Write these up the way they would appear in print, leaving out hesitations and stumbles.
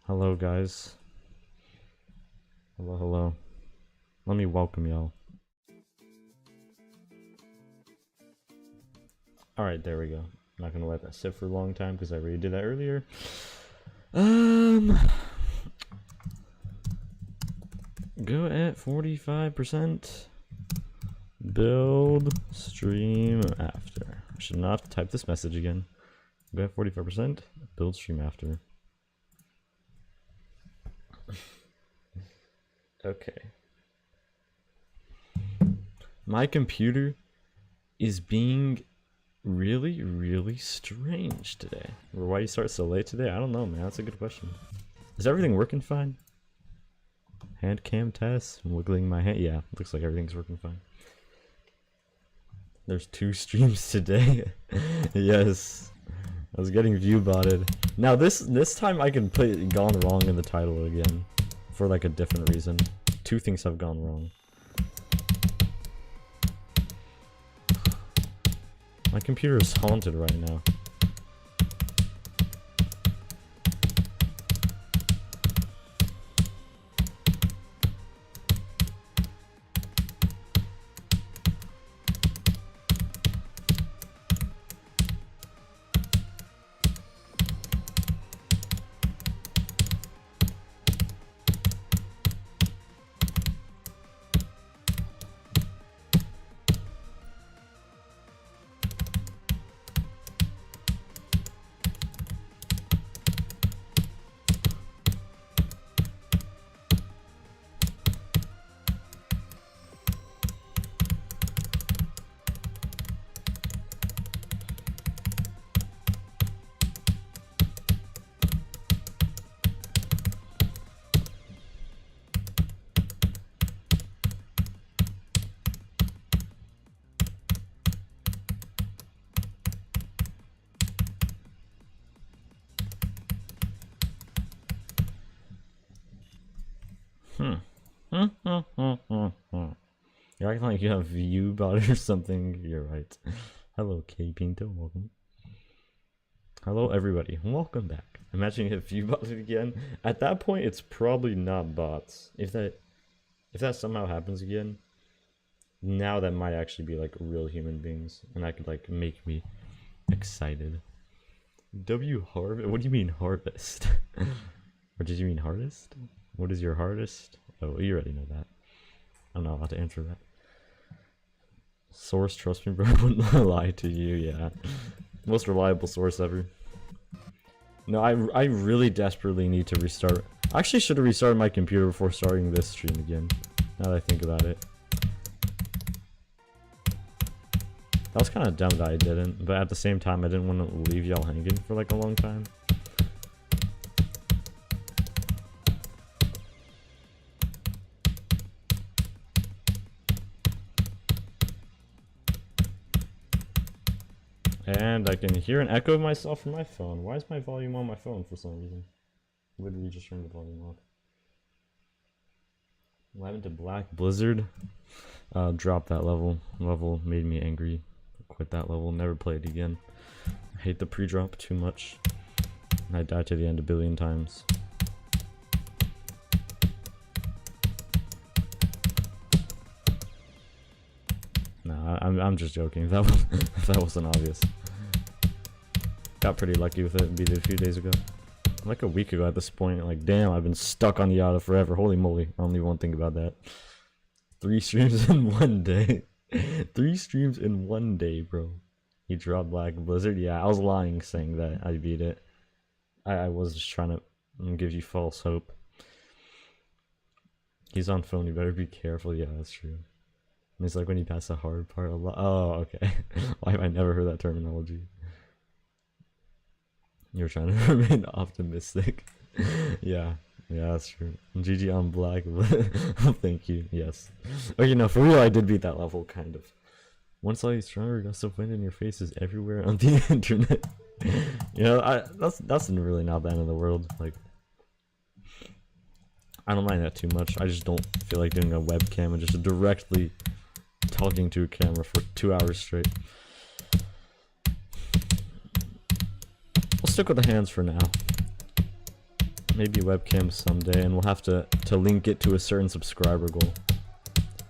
Hello, guys. Hello, hello. Let me welcome y'all. Alright, there we go. I'm not gonna let that sit for a long time because I already did that earlier. Go at 45%. Build stream after. I should not have to type this message again. Go at 45%. Build stream after. Okay. My computer is being really strange today. Or why you start so late today? I don't know, man. That's a good question. Is everything working fine? Hand cam test. I'm wiggling my hand. Yeah, looks like everything's working fine. There's 2 streams today. Yes. I was getting viewbotted. Now this time I can put gone wrong in the title again. For like a different reason. 2 things have gone wrong. My computer is haunted right now. You're acting like you have viewbot or something. You're right. Hello, K Pinto. Welcome. Hello, everybody. Welcome back. Imagine you have viewbot again. At that point, it's probably not bots. If that somehow happens again, now that might actually be like real human beings, and that could like make me excited. W harvest? What do you mean harvest? Or did you mean hardest? What is your hardest? Oh, you already know that. I'm not allowed to answer that. Source, trust me, bro. I wouldn't lie to you. Yeah, most reliable source ever. No, I really desperately need to restart. I actually should have restarted my computer before starting this stream again. Now that I think about it, that was kind of dumb that I didn't. But at the same time, I didn't want to leave y'all hanging for like a long time. And I can hear an echo of myself from my phone. Why is my volume on my phone for some reason? Literally just turned the volume off. What happened to Black Blizzard? Dropped that level. Level made me angry. Quit that level. Never play it again. I hate the pre-drop too much. I died to the end a billion times. Nah, I'm just joking. That wasn't obvious. Got pretty lucky with it. Beat it a few days ago. Like a week ago at this point. Like, damn, I've been stuck on the auto forever. Holy moly. I don't even want to think about that. 3 streams in 1 day. 3 streams in 1 day, bro. He dropped Black Blizzard. Yeah, I was lying saying that I beat it. I was just trying to give you false hope. He's on phone. You better be careful. Yeah, that's true. It's like when you pass the hard part a lot. Oh, okay. Why have I never heard that terminology? You're trying to remain optimistic. Yeah, that's true. GG on Black. Thank you. Yes. Okay, no, for real, I did beat that level, kind of. Once I get stronger, gust of wind in your face is everywhere on the internet. You know, that's really not the end of the world. Like, I don't mind that too much. I just don't feel like doing a webcam and just directly talking to a camera for 2 hours straight. We'll stick with the hands for now. Maybe webcam someday, and we'll have to link it to a certain subscriber goal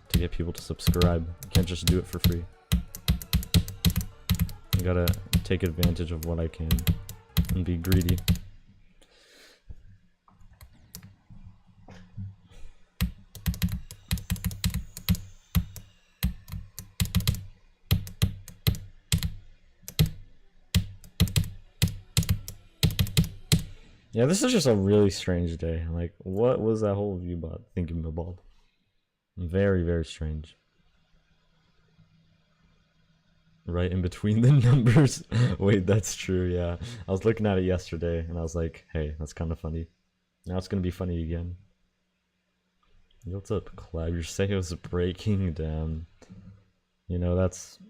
to get people to subscribe. You can't just do it for free. You gotta take advantage of what I can and be greedy. Yeah, this is just a really strange day. Like, what was that whole viewbot thinking about? Very, very strange. Right in between the numbers. Wait, that's true, yeah. I was looking at it yesterday, and I was like, hey, that's kind of funny. Now it's gonna be funny again. What's up, Clab? Your Seo's breaking down. You know, that's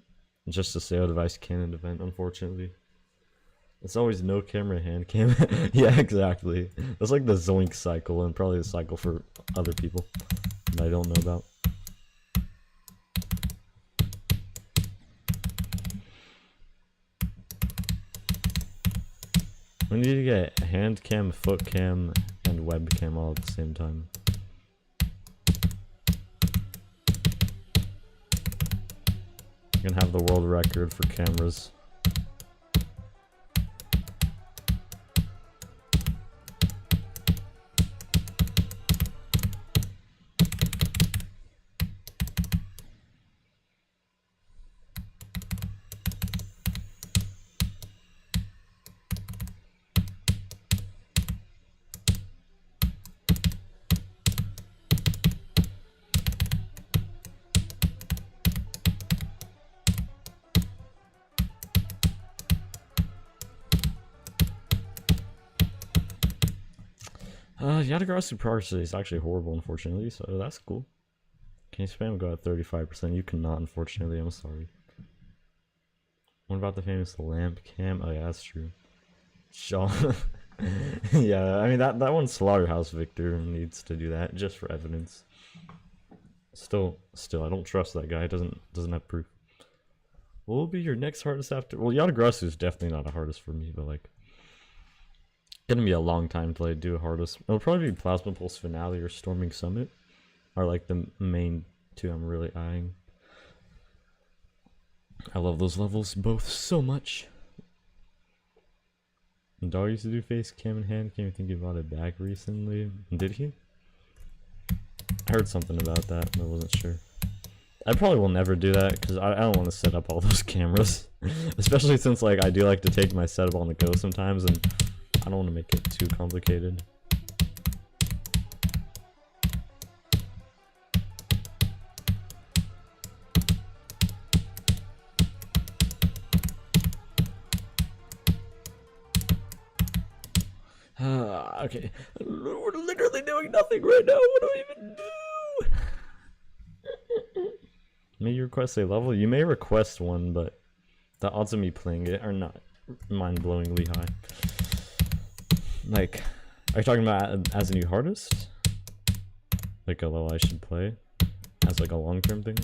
just a Seo device canon event, unfortunately. It's always no camera, hand cam. Yeah, exactly. That's like the Zoink cycle, and probably the cycle for other people that I don't know about. We need to get hand cam, foot cam, and webcam all at the same time. You can have the world record for cameras. Yatagarasu progress is actually horrible, unfortunately, so that's cool. Can you spam go at 35%? You cannot, unfortunately, I'm sorry. What about the famous lamp cam? Oh yeah, that's true. Sean. Yeah, I mean that one Slaughterhouse Victor needs to do that just for evidence. Still, I don't trust that guy. Doesn't have proof. What will be your next hardest after? Well, Yatagarasu is definitely not a hardest for me, but like, gonna be a long time till I do a hardest. It'll probably be Plasma Pulse Finale or Storming Summit, are like the main two I'm really eyeing. I love those levels both so much. Dog used to do face cam and hand cam. I think he bought it back recently. Did he? I heard something about that, but I wasn't sure. I probably will never do that because I don't want to set up all those cameras, especially since like I do like to take my setup on the go sometimes, and I don't want to make it too complicated. Okay, we're literally doing nothing right now. What do we even do? May you request a level? You may request one, but the odds of me playing it are not mind-blowingly high. Like, are you talking about as a new hardest? Like a level I should play? As like a long-term thing?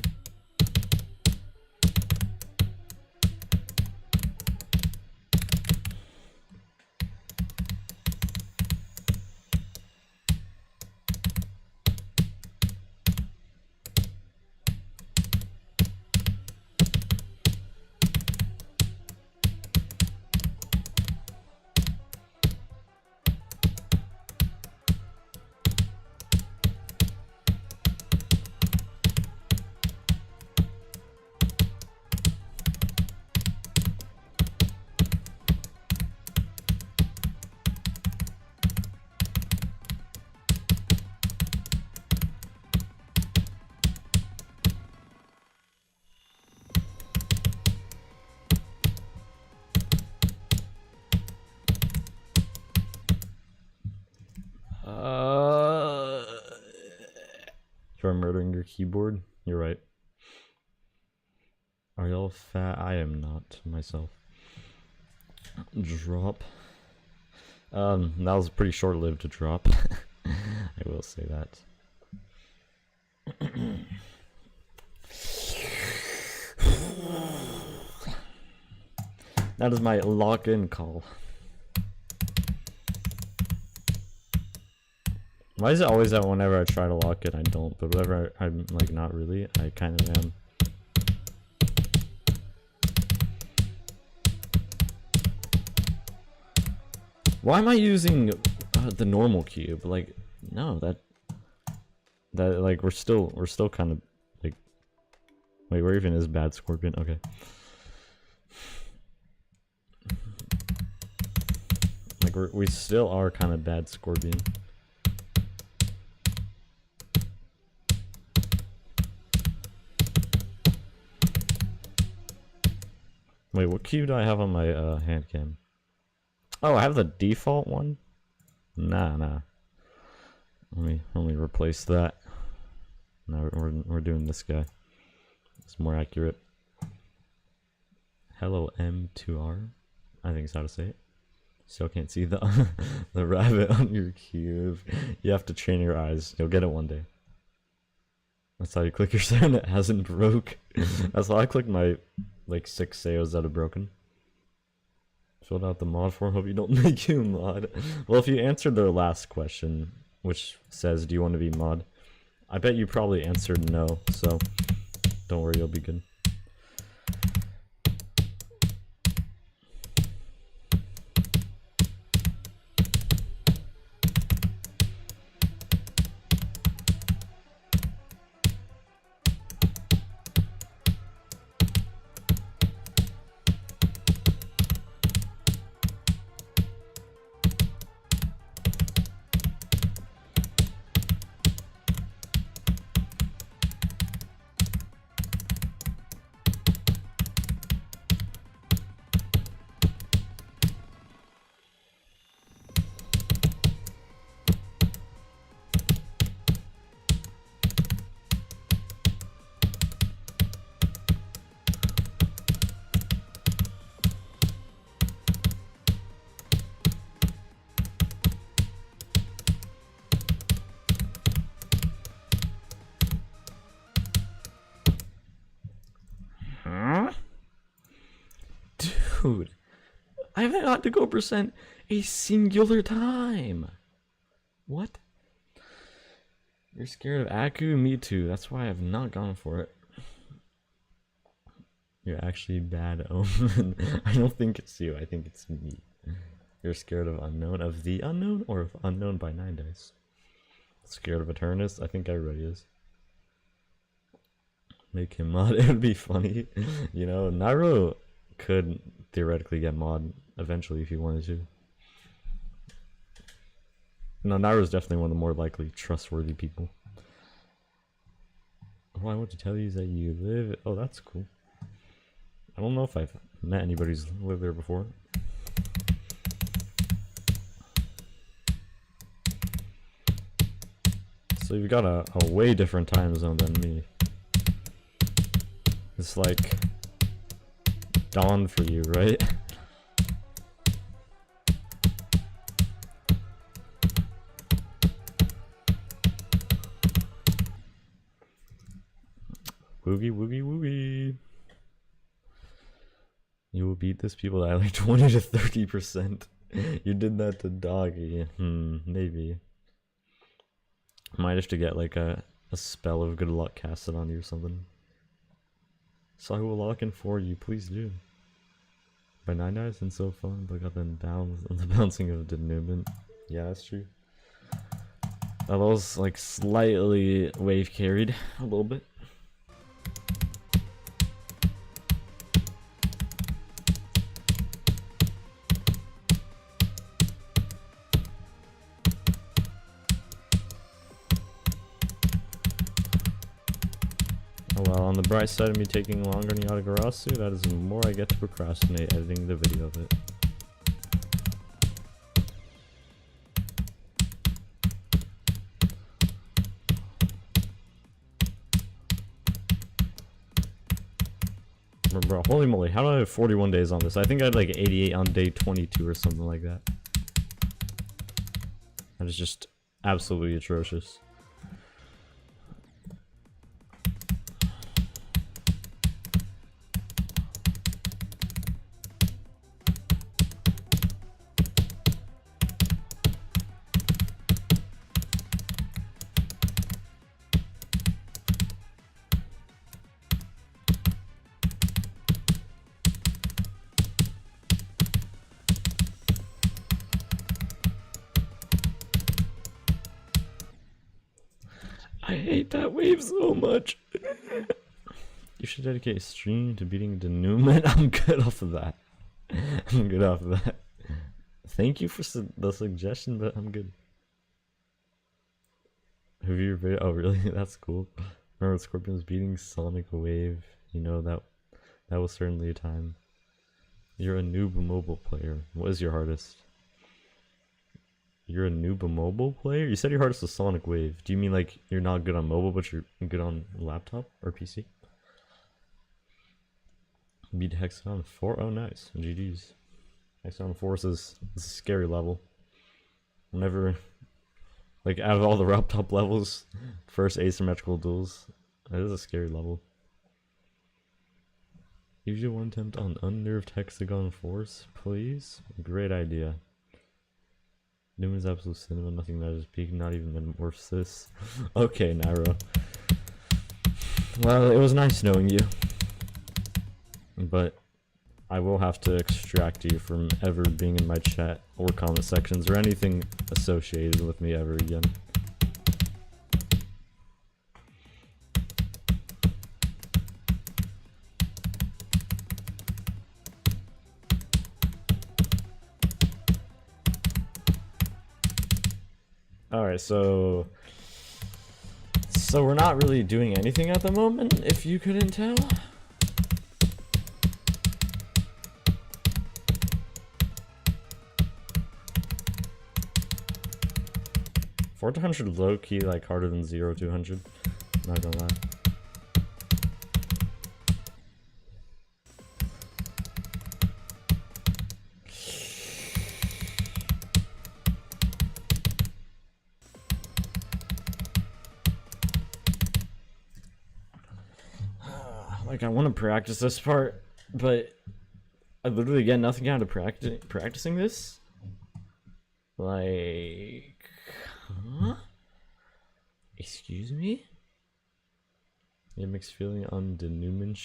Try murdering your keyboard? You're right. Are y'all fat? I am not myself. Drop. That was pretty short-lived to drop. I will say that. That is my lock-in call. Why is it always that whenever I try to lock it, I don't, but whenever I'm like not really, I kind of am. Why am I using the normal cube? Like, no, that like we're still kind of like. Wait, where even is bad scorpion? Okay. Like we still are kind of bad scorpion. Wait, what cube do I have on my hand cam? Oh, I have the default one? Nah. Let me replace that. No, we're doing this guy. It's more accurate. Hello M2R. I think is how to say it. Still can't see the the rabbit on your cube. You have to train your eyes. You'll get it one day. That's how you click your sound. It hasn't broke. That's how I clicked my like 6 Seos that have broken. Filled out the mod form. Hope you don't make you mod. Well, if you answered their last question, which says, "Do you want to be mod?" I bet you probably answered no. So don't worry, you'll be good. Dude, I haven't got to go percent a singular time. What? You're scared of Aku? Me too. That's why I've not gone for it. You're actually bad Omen. I don't think it's you. I think it's me. You're scared of unknown, of the unknown, or of unknown by 9 dice? Scared of Eternus? I think everybody is. Make him mod. It would be funny. You know, Nairo could theoretically get mod eventually if he wanted to. No, Nairo's definitely one of the more likely trustworthy people. All I want to tell you is that you live... Oh, that's cool. I don't know if I've met anybody who's lived there before. So you've got a way different time zone than me. It's like dawn for you, right? Woogie woogie woogie. You will beat this people by like 20 to 30%. You did that to Doggy. Maybe. Might have to get like a spell of good luck casted on you or something. So I will lock in for you, please do. By 9 dice and so fun, but got them bounce on the bouncing of the denouement. Yeah, that's true. That was like slightly wave carried a little bit. Well, on the bright side of me taking longer than Yatagarasu, that is the more I get to procrastinate editing the video of it. Bro, holy moly, how do I have 41 days on this? I think I had like 88 on day 22 or something like that. That is just absolutely atrocious. I hate that wave so much. You should dedicate a stream to beating denouement. I'm good off of that. I'm good off of that. Thank you for the suggestion, but I'm good. Have you ever? Oh, really? That's cool. Remember Scorpions beating Sonic Wave? You know that was certainly a time. You're a noob mobile player. What is your hardest? You're a noob mobile player? You said your hardest was Sonic Wave. Do you mean like you're not good on mobile, but you're good on laptop or PC? Beat Hexagon 4? Oh, nice. GG's. Hexagon 4 is a scary level. Whenever, like, out of all the laptop levels, first asymmetrical duels, it is a scary level. Use your one attempt on unnerved Hexagon Force, please? Great idea. Newman's absolute cinema, nothing matters peak, not even metamorphosis. Okay, Nairo. Well, it was nice knowing you. But I will have to extract you from ever being in my chat or comment sections or anything associated with me ever again. Alright, so we're not really doing anything at the moment, if you couldn't tell. $400 low key, like harder than 0-200. Not gonna lie. Like I want to practice this part, but I literally get nothing out of practicing this. Like, huh? Excuse me? You have mixed feeling on denouement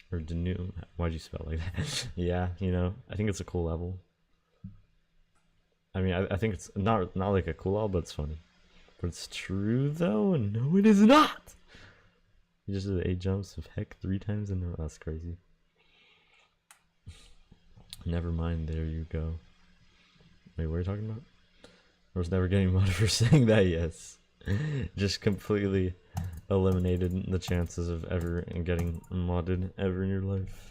or denou? Why'd you spell it like that? Yeah, you know, I think it's a cool level. I mean, I think it's not like a cool level, but it's funny. But it's true though. No, it is not. You just did 8 jumps of heck 3 times in a row. That's crazy. Never mind. There you go. Wait, what are you talking about? I was never getting modded for saying that. Yes. Just completely eliminated the chances of ever getting modded ever in your life.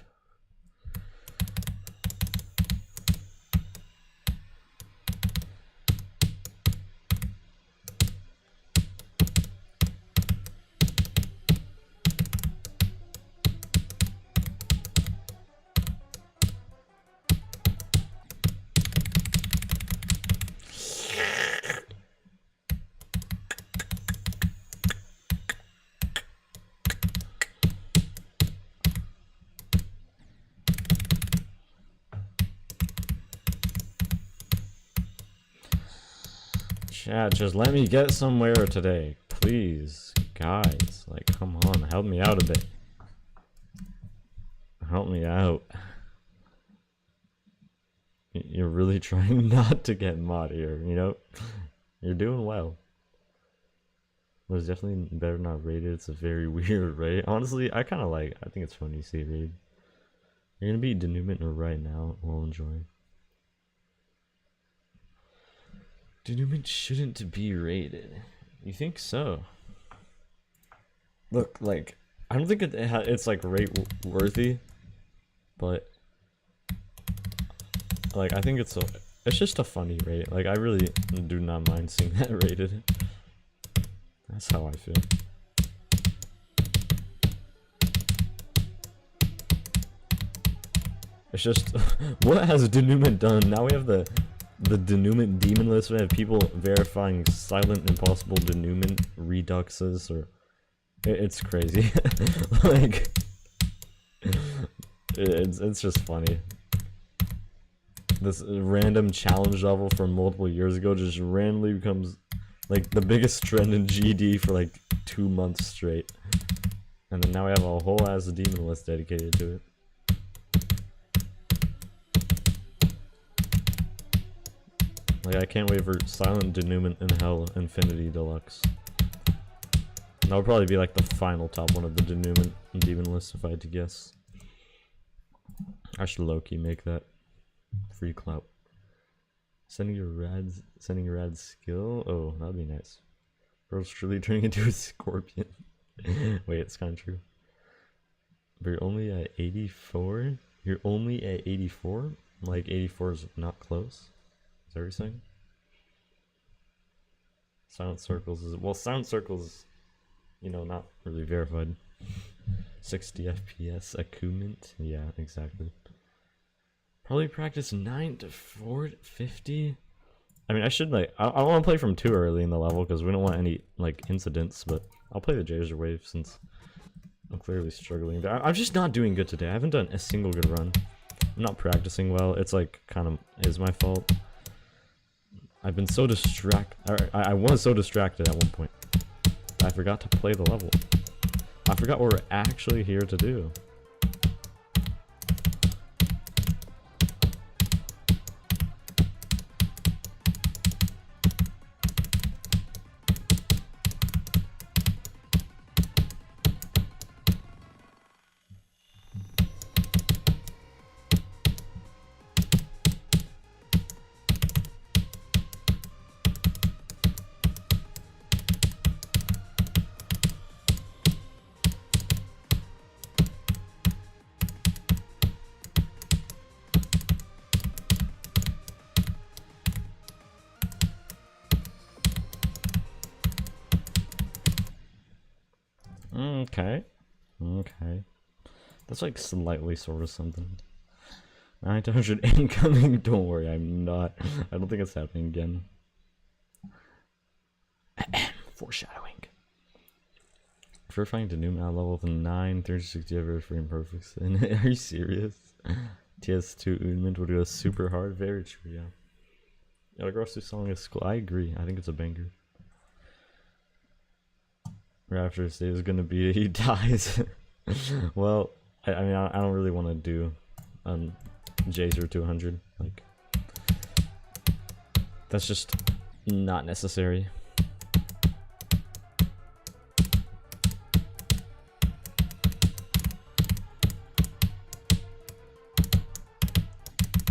Chat, just let me get somewhere today, please, guys. Like, come on, help me out a bit. Help me out. You're really trying not to get mod here, you know? You're doing well. But it's definitely better not rated. It's a very weird raid. Honestly, I think it's fun to see raid. You're gonna be denouement right now. We'll enjoy. Denouement shouldn't be rated. You think so? Look, like, I don't think it's like rate worthy, but like I think it's just a funny rate. Like I really do not mind seeing that rated. That's how I feel. It's just what has denouement done? Now we have the denouement demon list. We have people verifying silent impossible denouement reduxes, or it's crazy. Like it's just funny. This random challenge level from multiple years ago just randomly becomes like the biggest trend in GD for like 2 months straight, and then now we have a whole ass demon list dedicated to it. Like, I can't wait for Silent Denouement in Hell Infinity Deluxe. That would probably be like the final top one of the demon list if I had to guess. I should low-key make that free clout. Sending your rad skill. Oh, that'd be nice. Bro's truly turning into a scorpion. Wait, it's kind of true. But you're only at 84. You're only at 84. Like 84 is not close. Is that what you're saying? Silent circles is silent circles. You know, not really verified. 60 FPS accoutrement. Yeah, exactly. Probably practice 9 to 450. I mean, I should like. I don't want to play from too early in the level because we don't want any like incidents. But I'll play the Jazer wave since I'm clearly struggling. I'm just not doing good today. I haven't done a single good run. I'm not practicing well. It's like kind of is my fault. I've been so distracted. I was so distracted at one point. I forgot to play the level. I forgot what we're actually here to do. Okay. That's like slightly sort of something. 900 incoming. Don't worry, I'm not. I don't think it's happening again. Foreshadowing. Verifying to new map level with 9, 360 ever frame perfect. Are you serious? TS2 Unment would go super hard. Very true, yeah. Yatagarasu song is cool. I agree. I think it's a banger. Raptor's day is gonna be he dies. Well, I mean, I don't really want to do Jazer 200. Like, that's just not necessary.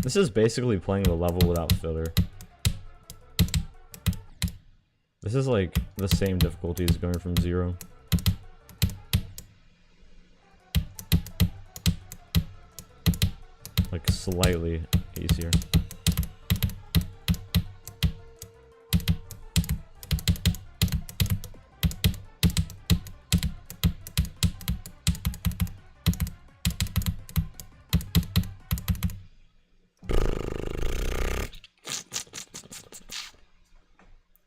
This is basically playing the level without filler. This is like the same difficulty as going from 0. Like slightly easier.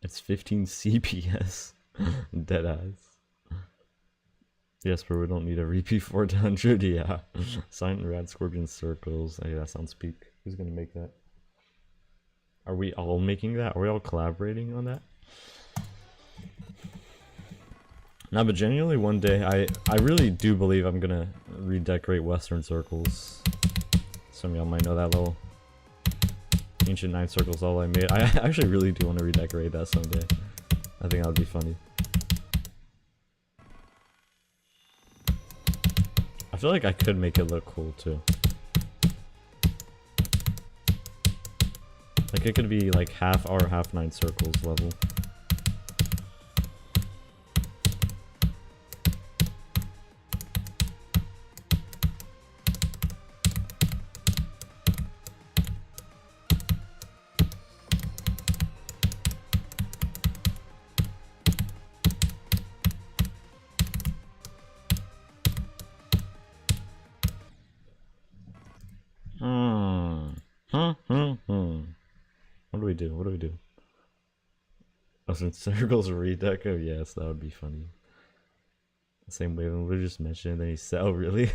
It's 15 CPS. Deadass. Yes, but we don't need a repeat 400. Yeah. Silent Rad Scorpion Circles. Hey, that sounds peak. Who's gonna make that? Are we all making that? Are we all collaborating on that? No, but genuinely one day, I really do believe I'm gonna redecorate Western Circles. Some of y'all might know that little Ancient 9 Circles all I made. I actually really do want to redecorate that someday. I think that would be funny. I feel like I could make it look cool too. Like it could be like half our half 9 Circles level. What do we do? Western Circles redeco? Yes, that would be funny. Same way when we just mentioned, then he said, oh really?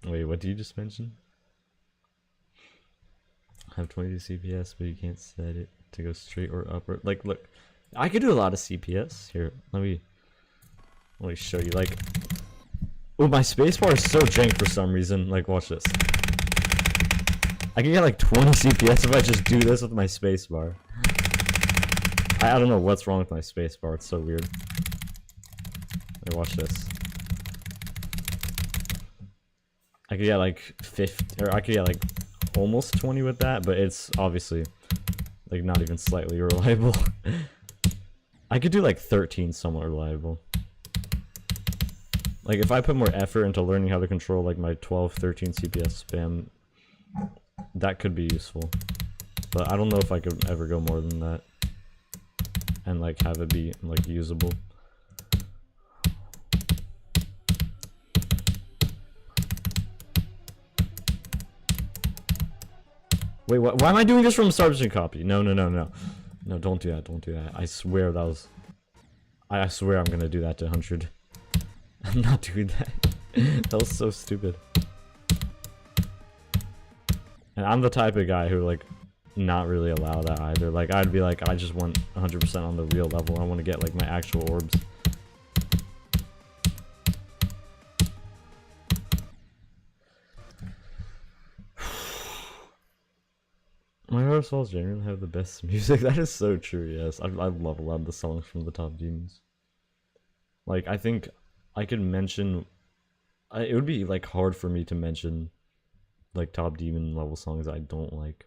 Wait, what did you just mention? Have 22 CPS, but you can't set it to go straight or upward. Like, look, I could do a lot of CPS. Here, let me show you. Like, oh, my spacebar is so jank for some reason. Like, watch this. I can get like 20 CPS if I just do this with my spacebar. I don't know what's wrong with my spacebar. It's so weird. Like, watch this. I could get like 50, or I could get like almost 20 with that, but it's obviously like not even slightly reliable. I could do like 13 somewhat reliable. Like if I put more effort into learning how to control like my 12, 13 CPS spam, that could be useful. But I don't know if I could ever go more than that and like have it be like usable. Wait, why am I doing this from Sergeant Copy? No, no, no, no. No, don't do that, don't do that. I swear that was... I swear I'm gonna do that to 100. I'm not doing that. That was so stupid. And I'm the type of guy who, like, not really allow that either. Like, I'd be like, I just want 100% on the real level. I want to get, like, my actual orbs. My waterfalls generally have the best music. That is so true, yes. I love a lot of the songs from the top demons. Like, I think I could mention... it would be, like, hard for me to mention, like, top demon level songs I don't like.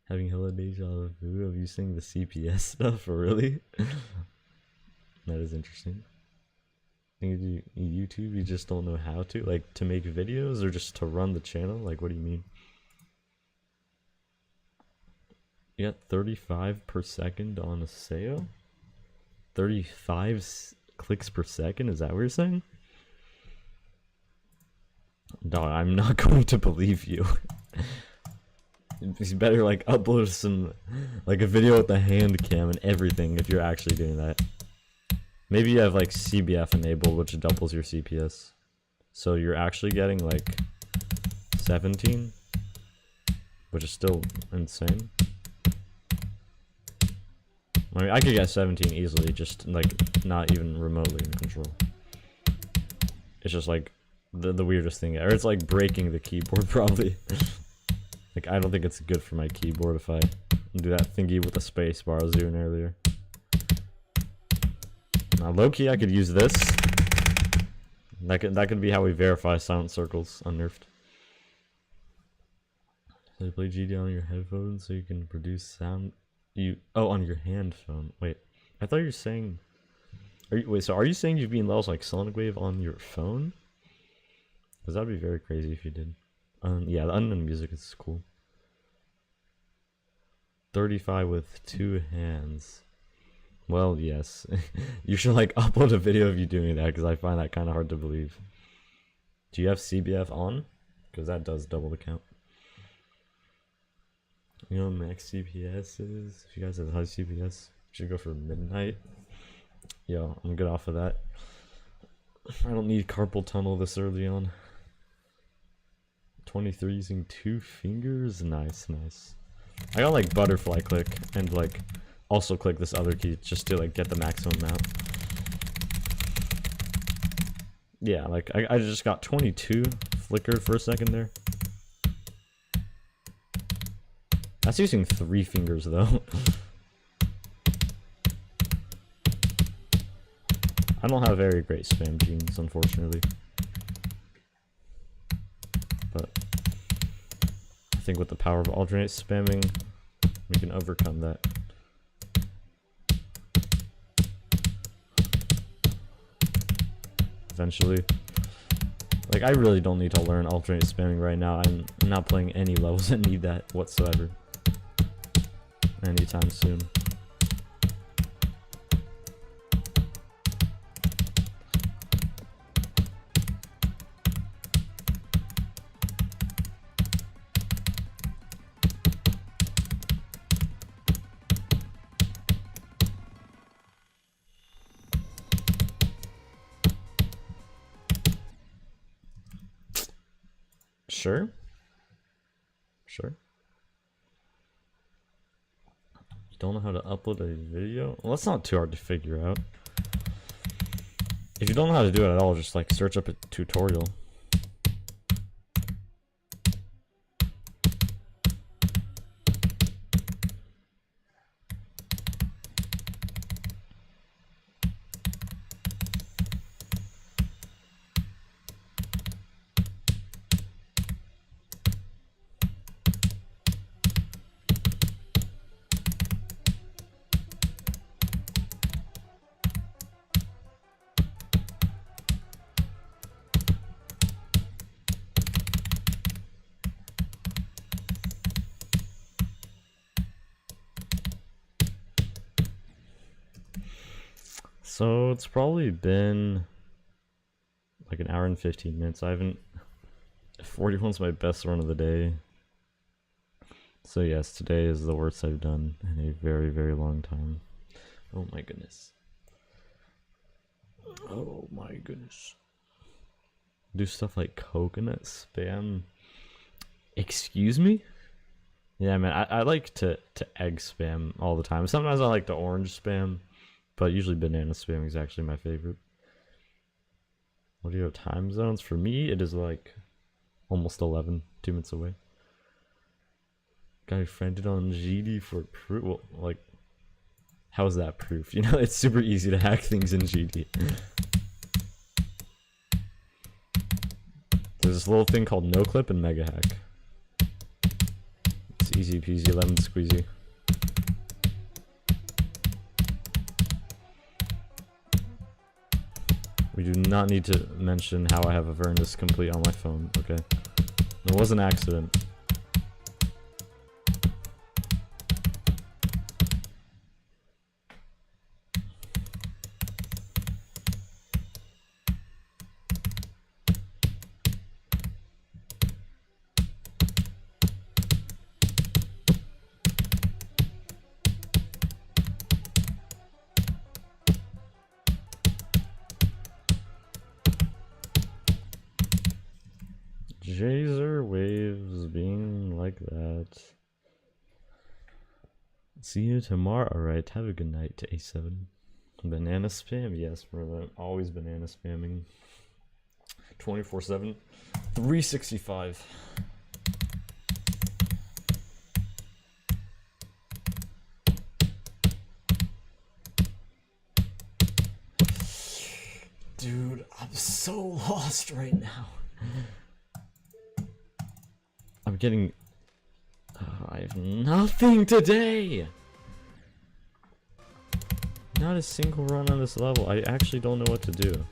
Having hella deja vu of you saying the CPS stuff, really? That is interesting. I think you YouTube, you just don't know how to? Like, to make videos or just to run the channel? Like, what do you mean? You got 35 per second on a sale? 35 clicks per second? Is that what you're saying? No, I'm not going to believe you. You better like upload some, like a video with the hand cam and everything if you're actually doing that. Maybe you have like CBF enabled, which doubles your CPS. So you're actually getting like 17, which is still insane. I mean, I could get 17 easily, just like not even remotely in control. It's just like the weirdest thing ever. It's like breaking the keyboard probably. Like I don't think it's good for my keyboard if I do that thingy with the space bar I was doing earlier. Now low key I could use this. That could be how we verify silent circles unnerfed. So you play GD on your headphones so you can produce sound. On your hand phone. Wait, I thought you were saying. So are you saying you've been levels like Sonic Wave on your phone? Because that'd be very crazy if you did. Yeah, the unknown music is cool. 35 with 2 hands. Well, yes. You should like upload a video of you doing that because I find that kind of hard to believe. Do you have CBF on? Because that does double the count. You know what max CPS is? If you guys have high CPS, you should go for midnight. Yo, I'm good off of that. I don't need carpal tunnel this early on. 23 using 2 fingers? Nice, nice. I got like butterfly click and like also click this other key just to like get the maximum amount. Yeah, like I just got 22 flickered for a second there. That's using 3 fingers though. I don't have very great spam genes, unfortunately. But I think with the power of alternate spamming, we can overcome that. Eventually. Like, I really don't need to learn alternate spamming right now. I'm not playing any levels that need that whatsoever. Anytime soon. Sure. Sure. You don't know how to upload a video? Well, that's not too hard to figure out. If you don't know how to do it at all, just like search up a tutorial. So it's probably been like an hour and 15 minutes. I haven't. 41's my best run of the day. So yes, today is the worst I've done in a very, very long time. Oh my goodness. Oh my goodness. Do stuff like coconut spam. Excuse me? Yeah, man, I like to egg spam all the time. Sometimes I like to orange spam, but usually banana spam is actually my favorite. What are your time zones? For me, it is like almost 11, 2 minutes away. Guy friended on GD for proof. Well, like, how is that proof? You know, it's super easy to hack things in GD. There's this little thing called no clip and mega hack. It's easy peasy lemon squeezy. We do not need to mention how I have Avernus complete on my phone, okay? It was an accident. Jazer waves being like that. See you tomorrow. Alright, have a good night to A7. Banana spam? Yes, brother. Always banana spamming. 24/7. 365. Dude, I'm so lost right now. I'm getting... I have nothing today! Not a single run on this level. I actually don't know what to do.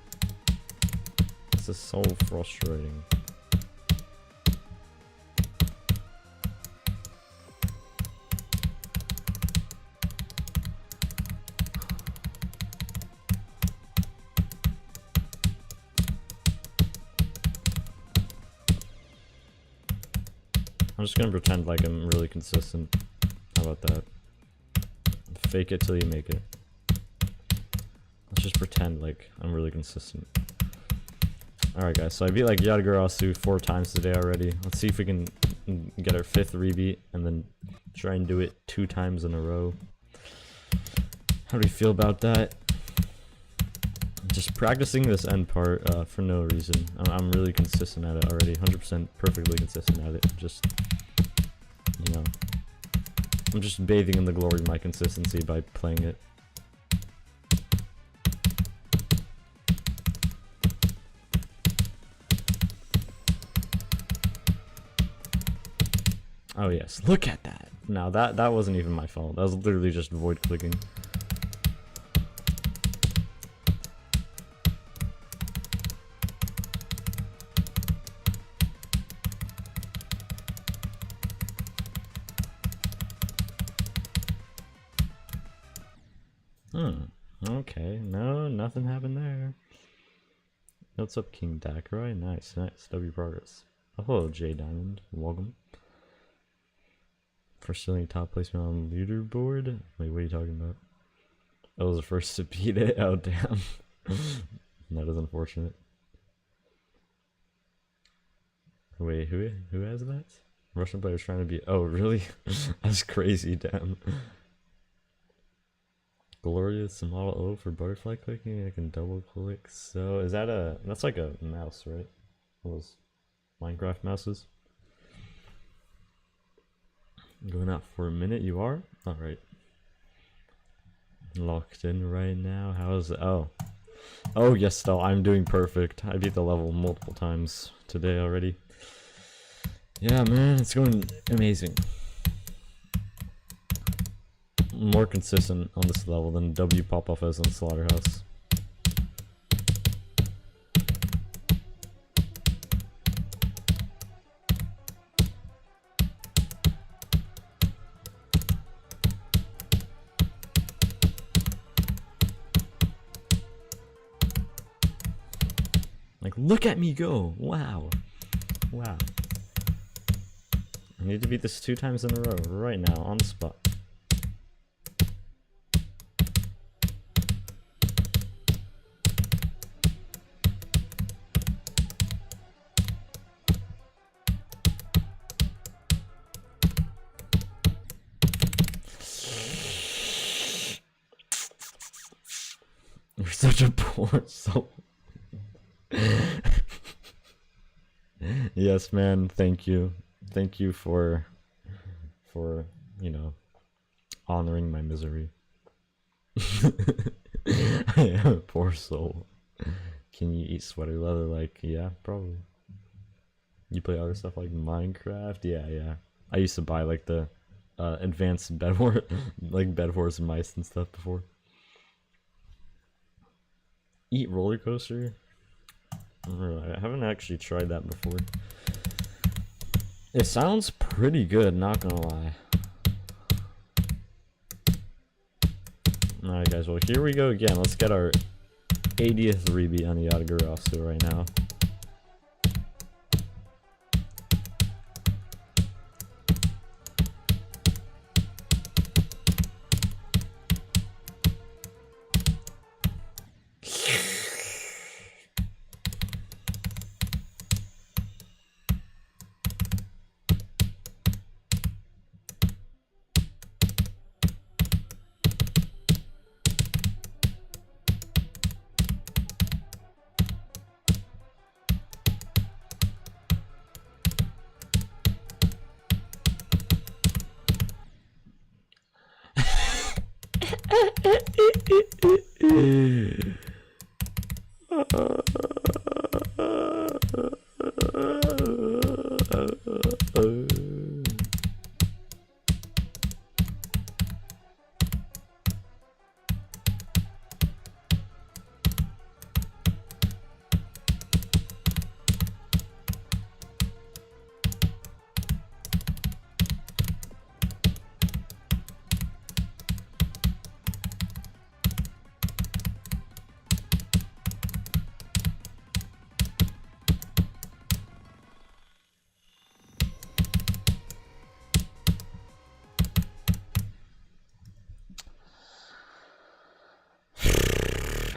This is so frustrating. I'm just gonna pretend like I'm really consistent. How about that? Fake it till you make it. Let's just pretend like I'm really consistent. Alright guys, so I beat like Yatagarasu 4 times today already. Let's see if we can get our 5th rebeat and then try and do it 2 times in a row. How do you feel about that? Just practicing this end part for no reason. I'm really consistent at it already. 100% perfectly consistent at it. Just, you know, I'm just bathing in the glory of my consistency by playing it. Oh yes, look at that. No, that wasn't even my fault. That was literally just void clicking. Okay, no, nothing happened there. What's up, King Dakrai? Nice, nice. W progress. Oh, hello, J Diamond. Welcome. For stealing top placement on leaderboard? Wait, what are you talking about? I was the first to beat it? Oh, damn. That is unfortunate. Wait, who has that? Russian players trying to be... Oh, really? That's crazy, damn. Glorious Model O for butterfly clicking. I can double click. So is that a... That's like a mouse, right? Those Minecraft mouses. Going out for a minute. You are? Alright. Locked in right now. How is it? Oh. Oh, yes, though. I'm doing perfect. I beat the level multiple times today already. Yeah, man. It's going amazing. More consistent on this level than W pop-off is on Slaughterhouse. Look at me go! Wow. Wow. I need to beat this 2 times in a row, right now, on the spot. You're such a poor soul. Yes, man, thank you. Thank you for, you know, honoring my misery. I am a poor soul. Can you eat sweater leather? Like, yeah, probably. You play other stuff like Minecraft? Yeah. I used to buy like the advanced bed horse, like bed horse mice and stuff before. Eat roller coaster? I haven't actually tried that before. It sounds pretty good, not gonna lie. Alright guys, well here we go again. Let's get our 80th rebeat on the Yatagarasu right now.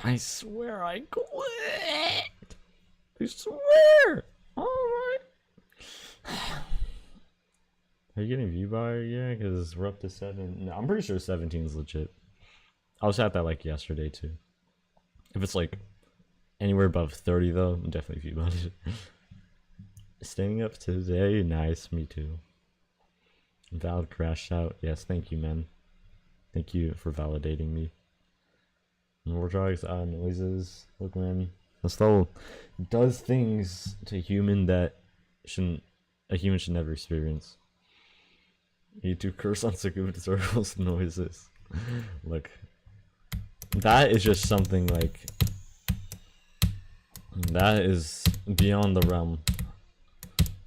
I swear I quit. I swear. Alright. Are you getting view bar? Yeah, because we're up to 7. No, I'm pretty sure 17 is legit. I was at that like yesterday too. If it's like anywhere above 30 though, I'm definitely view botted. Staying up today? Nice, me too. Valid crashed out. Yes, thank you, man. Thank you for validating me. Warthog's noises. Look, man, this level does things to a human that a human should never experience. You do curse on Sakuba Circle's noises. Look, that is just something like that is beyond the realm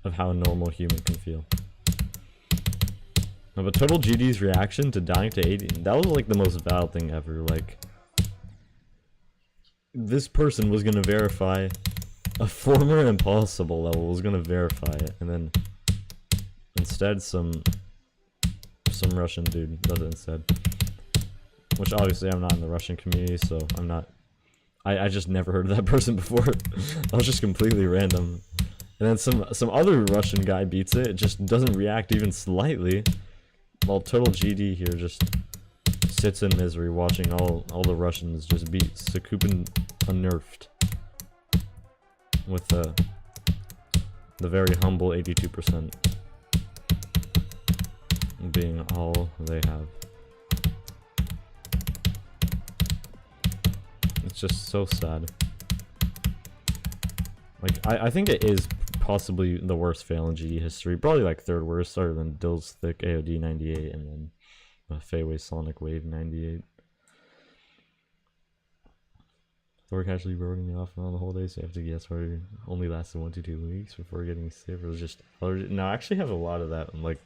of how a normal human can feel. No, but Total GD's reaction to dying to 80, that was like the most valid thing ever. Like, this person was gonna verify a former impossible level, was gonna verify it, and then instead some Russian dude does it instead. Which obviously I'm not in the Russian community, so I'm not. I just never heard of that person before. That was just completely random. And then some other Russian guy beats it. It just doesn't react even slightly. While Total GD here just sits in misery watching all the Russians just beat Sakupin unnerved. With the very humble 82% being all they have. It's just so sad. Like, I think it is possibly the worst fail in GD history. Probably like third worst, other than Dill's Thick AOD 98 and then Feyway Sonic Wave 98. So we're casually rolling off on the whole day, so you have to guess why it only lasted 1 to 2 weeks before getting sick. It was just allergy. No, I actually have a lot of that, like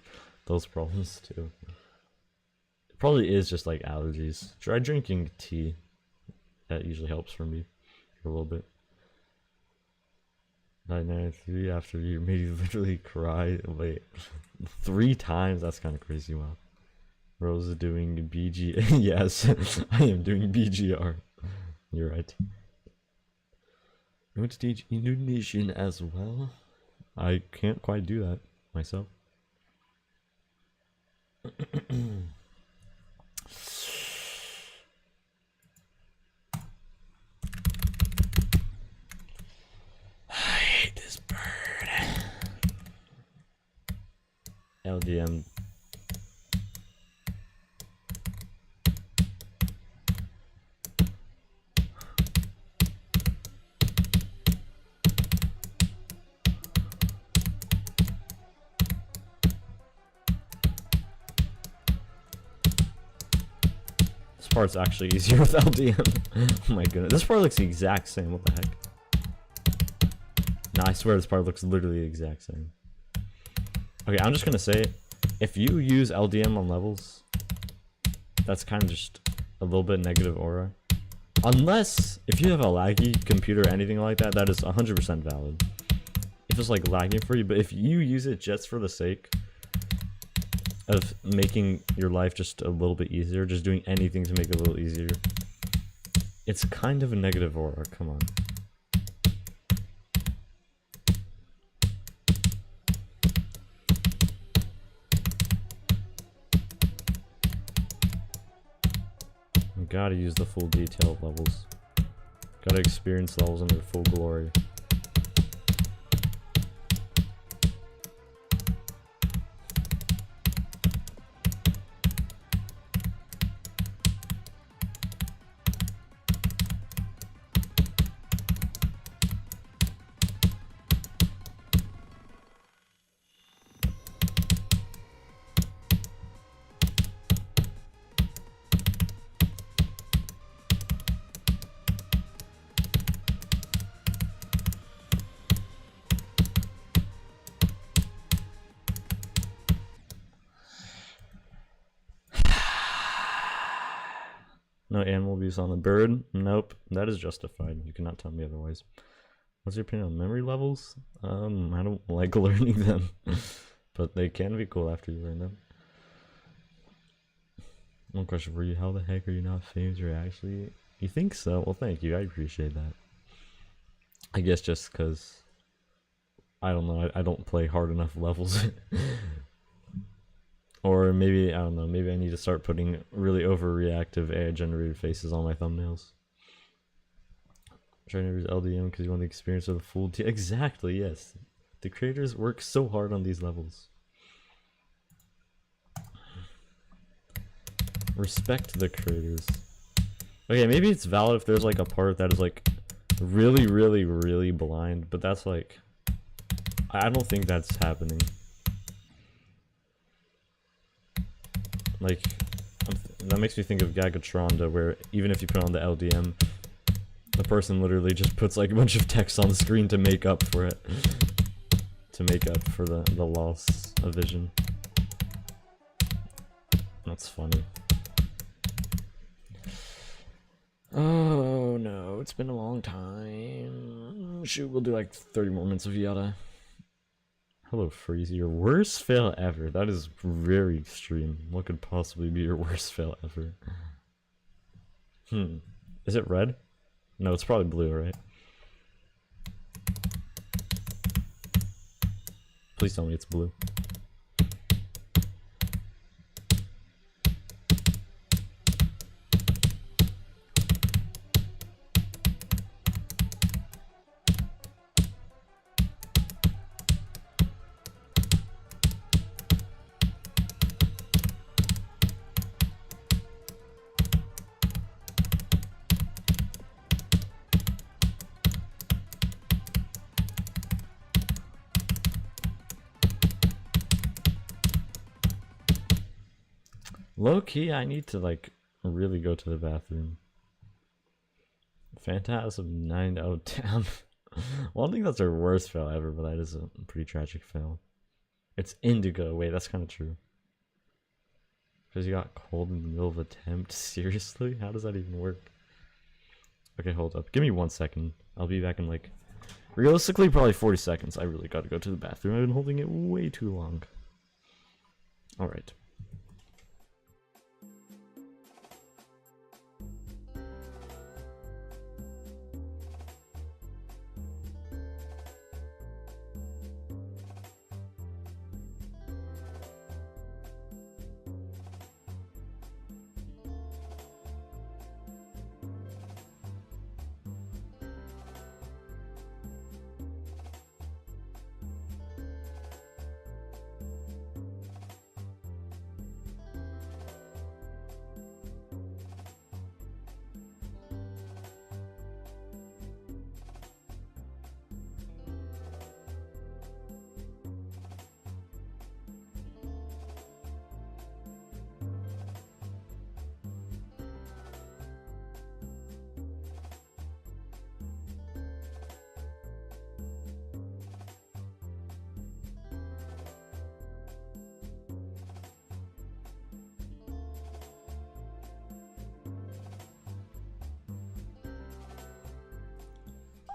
those problems too. It probably is just like allergies. Try drinking tea. That usually helps for me for a little bit. 993 after you made you literally cry. Wait, 3 times? That's kind of crazy. Wow. Rose is doing BG. Yes, I am doing BGR. You're right. You want to teach Indonesian as well? I can't quite do that myself. I hate this bird. LDM. This part's actually easier with LDM. Oh my goodness. This part looks the exact same. What the heck? Nah, I swear this part looks literally the exact same. Okay, I'm just gonna say, if you use LDM on levels, that's kind of just a little bit negative aura. Unless, if you have a laggy computer or anything like that, that is 100% valid. If it's like lagging for you, but if you use it just for the sake of making your life just a little bit easier, just doing anything to make it a little easier, it's kind of a negative aura, come on. You gotta use the full detail levels. Gotta experience levels in their full glory. No animal abuse on the bird? Nope. That is justified. You cannot tell me otherwise. What's your opinion on memory levels? I don't like learning them. But they can be cool after you learn them. One question for you. How the heck are you not famous? You're actually... You think so? Well, thank you. I appreciate that. I guess just because... I don't know. I don't play hard enough levels. Or maybe, I don't know, maybe I need to start putting really overreactive AI-generated faces on my thumbnails. Trying to use LDM because you want the experience of the full team. Exactly, yes. The creators work so hard on these levels. Respect the creators. Okay, maybe it's valid if there's like a part that is like really, really, really blind, but that's like... I don't think that's happening. Like, that makes me think of Gagatronda, where even if you put on the LDM, the person literally just puts like a bunch of text on the screen to make up for it. To make up for the loss of vision. That's funny. Oh no, it's been a long time. Shoot, we'll do like 30 more minutes of Yata. Hello, Freezy. Your worst fail ever. That is very extreme. What could possibly be your worst fail ever? Is it red? No, it's probably blue, right? Please tell me it's blue. Low key, I need to like really go to the bathroom. Phantasm 9 out of 10. Well, I don't think that's our worst fail ever, but that is a pretty tragic fail. It's indigo. Wait, that's kind of true. Because you got cold in the middle of attempt. Seriously? How does that even work? Okay, hold up. Give me 1 second. I'll be back in like Realistically, probably 40 seconds. I really gotta go to the bathroom. I've been holding it way too long. Alright.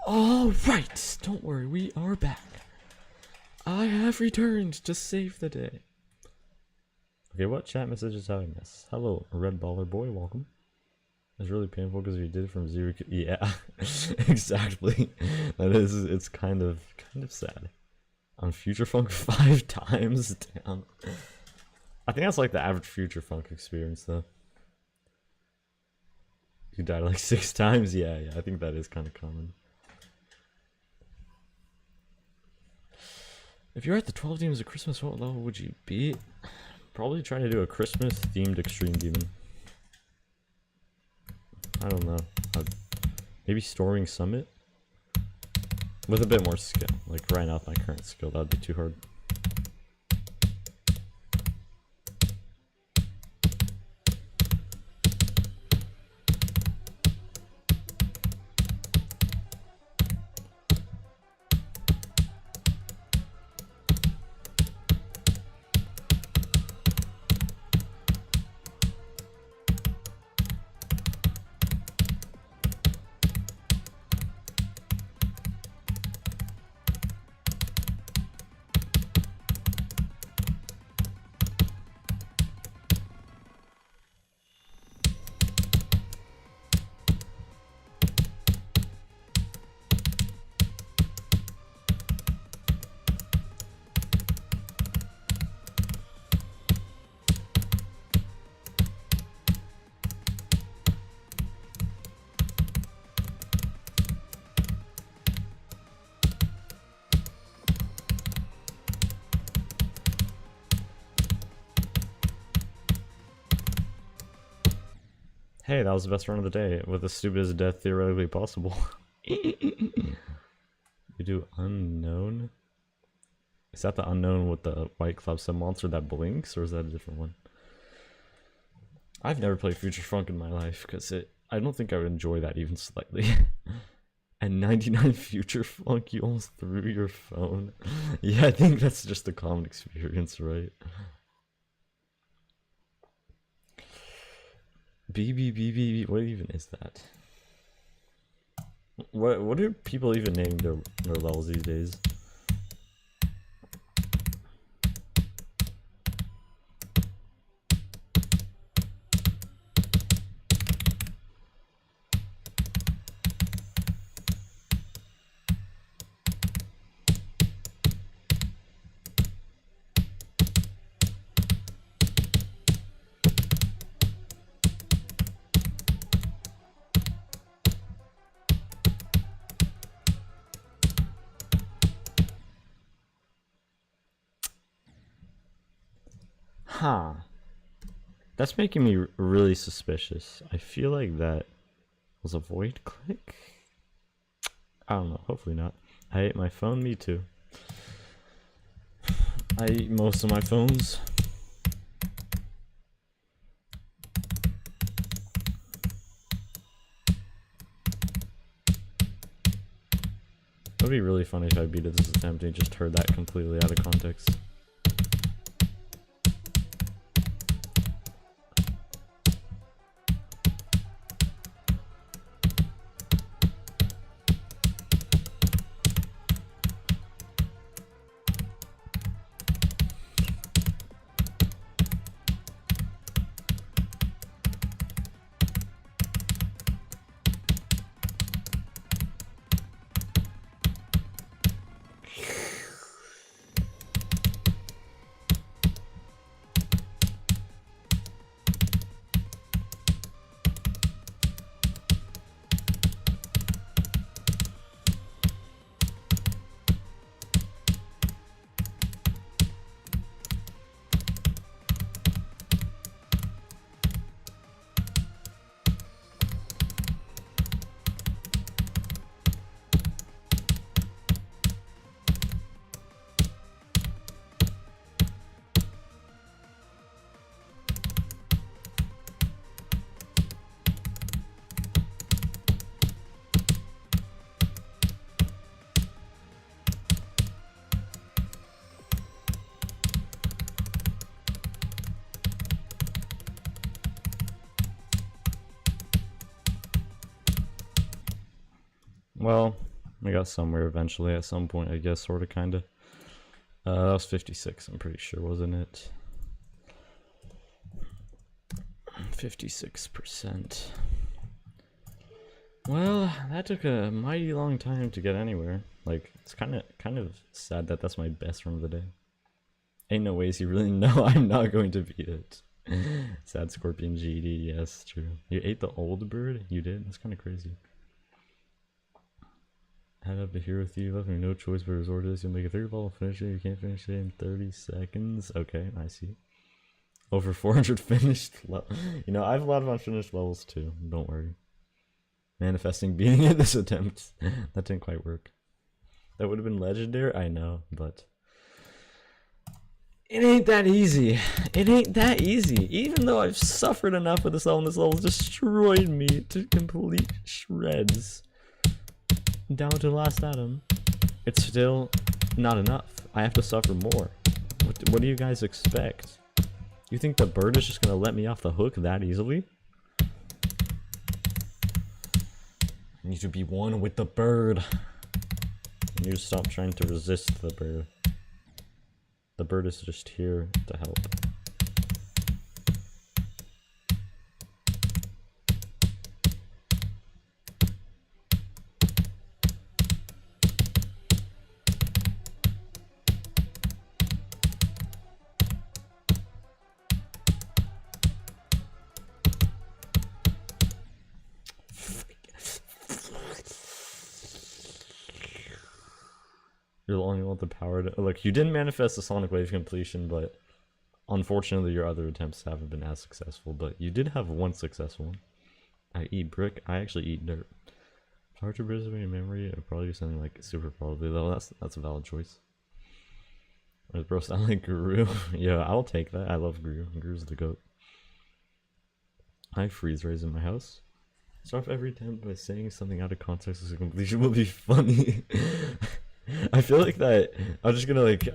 Alright, don't worry, we are back. I have returned to save the day. Okay, what chat messages have I missed? Hello, Red Baller Boy, welcome. It's really painful because you did it from 0 to... Yeah, exactly. That is, it's kind of sad. On Future Funk 5 times? Damn. I think that's like the average Future Funk experience though. You died like 6 times? Yeah, I think that is kind of common. If you're at the 12 Demons of Christmas, what level would you be? Probably trying to do a Christmas themed Extreme Demon. I don't know. Maybe Storing Summit? With a bit more skill. Like right now with my current skill, that would be too hard. Hey, that was the best run of the day, with the stupidest death theoretically possible. You do unknown? Is that the unknown with the white club sub monster that blinks, or is that a different one? I've never played Future Funk in my life, because I don't think I would enjoy that even slightly. And 99 Future Funk, you almost threw your phone. Yeah, I think that's just a common experience, right? BBBB, what even is that? What do people even name their levels these days? Huh. That's making me really suspicious. I feel like that was a void click? I don't know, hopefully not. I ate my phone, me too. I eat most of my phones. It would be really funny if I beat this attempt and just heard that completely out of context. Well, we got somewhere eventually at some point, I guess, sorta, kinda. That was 56, I'm pretty sure, wasn't it? 56%. Well, that took a mighty long time to get anywhere. Like, it's kind of sad that that's my best run of the day. Ain't no ways you really know I'm not going to beat it. Sad Scorpion GD, yes, true. You ate the old bird? You did? That's kind of crazy. Head up to here with you, left me no choice but resort to this. You'll make a 3rd level, finish it, you can't finish it in 30 seconds. Okay, I see. Over 400 finished you know, I have a lot of unfinished levels too, don't worry. Manifesting beating it this attempt. That didn't quite work. That would have been legendary, I know, but it ain't that easy. It ain't that easy. Even though I've suffered enough with this level, and this level destroyed me to complete shreds. Down to the last atom. It's still not enough. I have to suffer more. What do you guys expect? You think the bird is just gonna let me off the hook that easily? I need to be one with the bird. You need to stop trying to resist the bird. The bird is just here to help. You're the only one with the power to... Look, you didn't manifest the Sonic Wave completion, but unfortunately your other attempts haven't been as successful, but you did have one successful one. I eat brick. I actually eat dirt. Power to preserve your memory, it'd probably be something like super probably, though. That's a valid choice. Does bro sound like Guru? Yeah, I'll take that. I love Guru. Guru's the goat. I freeze rays in my house. Start off every attempt by saying something out of context as a completion will be funny. I feel like that I'm just gonna like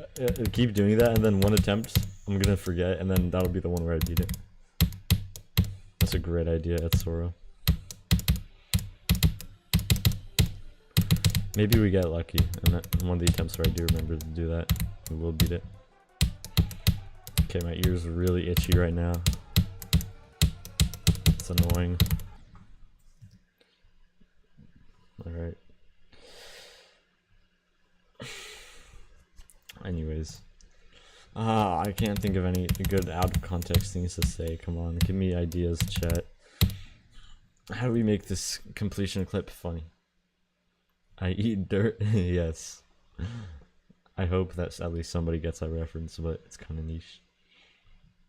keep doing that, and then one attempt I'm gonna forget, and then that'll be the one where I beat it. That's a great idea, Etsora. Maybe we get lucky, and that one of the attempts where I do remember to do that, we will beat it. Okay, my ears are really itchy right now. It's annoying. Alright. Anyways. I can't think of any good out of context things to say. Come on, give me ideas, chat. How do we make this completion clip funny? I eat dirt. Yes. I hope that at least somebody gets that reference, but it's kind of niche.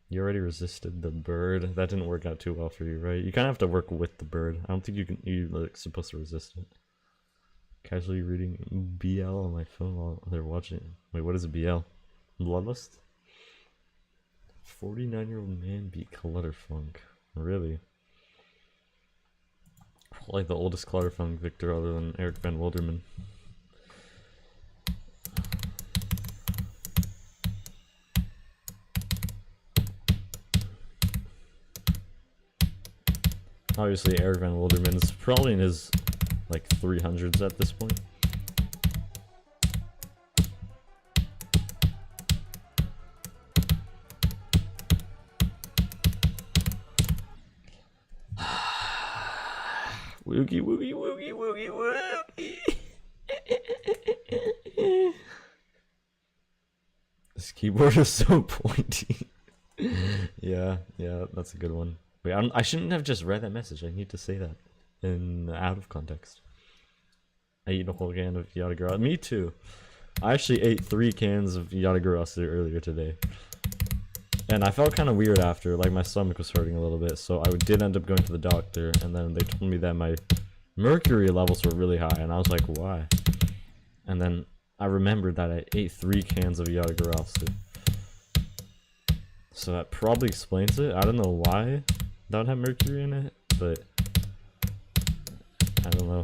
You already resisted the bird. That didn't work out too well for you, right? You kind of have to work with the bird. I don't think you're like supposed to resist it. Casually reading BL on my phone while they're watching. Wait, what is a BL? Bloodlust? 49-year-old man beat Clutterfunk. Really? Like the oldest Clutterfunk victor other than Eric Van Wilderman. Obviously Eric Van Wilderman is probably in his like 300s at this point. Woogie woogie woogie woogie woogie. This keyboard is so pointy. yeah, that's a good one. Wait, I shouldn't have just read that message. I need to say that in out of context. I eat a whole can of Yatagarasu. Me too. I actually ate 3 cans of Yatagarasu earlier today. And I felt kind of weird after, like my stomach was hurting a little bit, so I did end up going to the doctor, and then they told me that my mercury levels were really high, and I was like, why? And then I remembered that I ate 3 cans of Yatagarasu. So that probably explains it. I don't know why that would have mercury in it, but I don't know.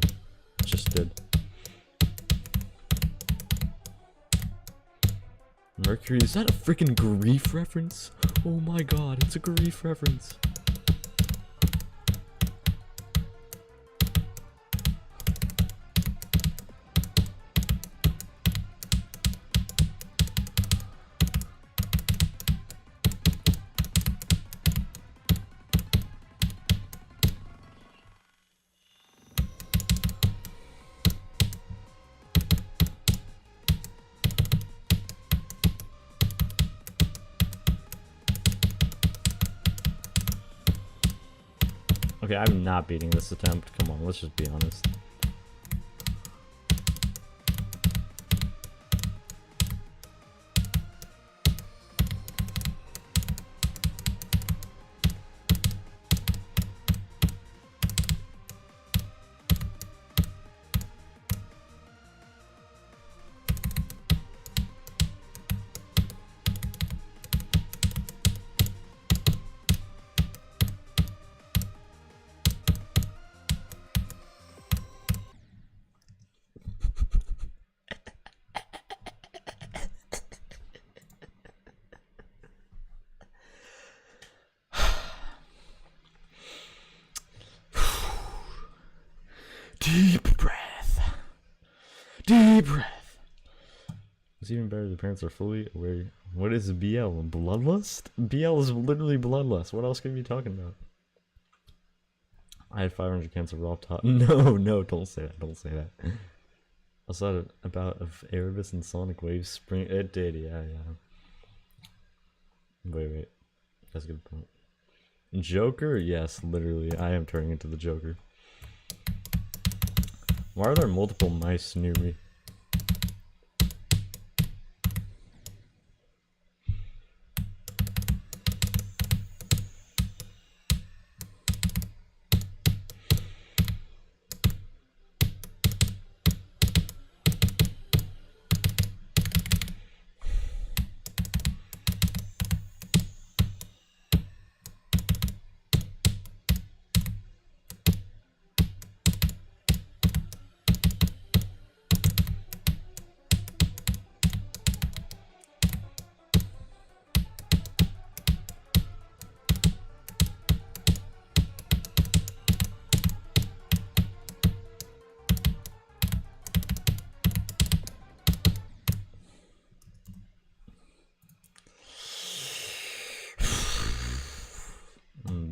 It just did. Mercury, is that a freaking grief reference? Oh my god, it's a grief reference. Okay, I'm not beating this attempt. Come on, let's just be honest. Deep breath. Deep breath. It's even better the parents are fully aware. What is BL? Bloodlust? BL is literally bloodlust. What else could we be talking about? I had 500 cans of raw top. No, no, don't say that. Don't say that. I saw it about of Erebus and Sonic Wave Spring. It did, yeah. Wait. That's a good point. Joker? Yes, literally. I am turning into the Joker. Why are there multiple mice near me?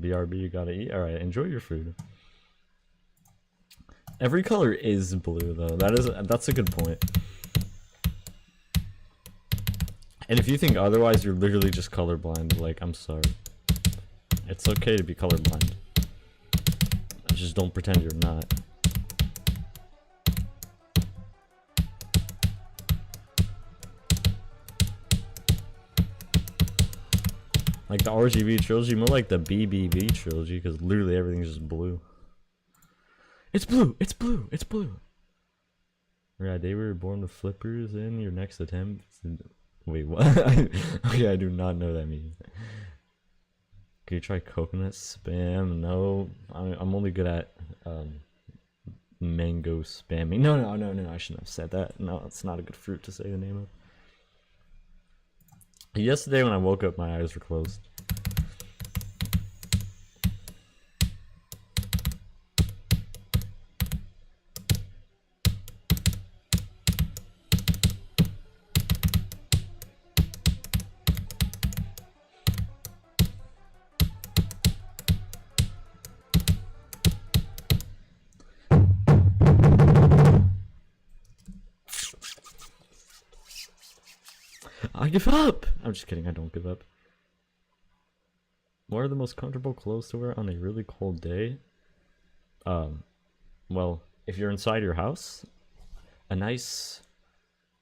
BRB, you gotta eat. Alright, enjoy your food. Every color is blue though. That's a good point. And if you think otherwise, you're literally just colorblind. Like, I'm sorry. It's okay to be colorblind. Just don't pretend you're not. Like the RGB trilogy, more like the BBB trilogy, because literally everything's just blue. It's blue! It's blue! It's blue! Yeah, they were born with flippers in your next attempt. Wait, what? Okay, I do not know what that means. Can you try coconut spam? No, I'm only good at mango spamming. No, I shouldn't have said that. No, it's not a good fruit to say the name of. Yesterday when I woke up, my eyes were closed. I give up! I'm just kidding, I don't give up. What are the most comfortable clothes to wear on a really cold day? Well, if you're inside your house, a nice,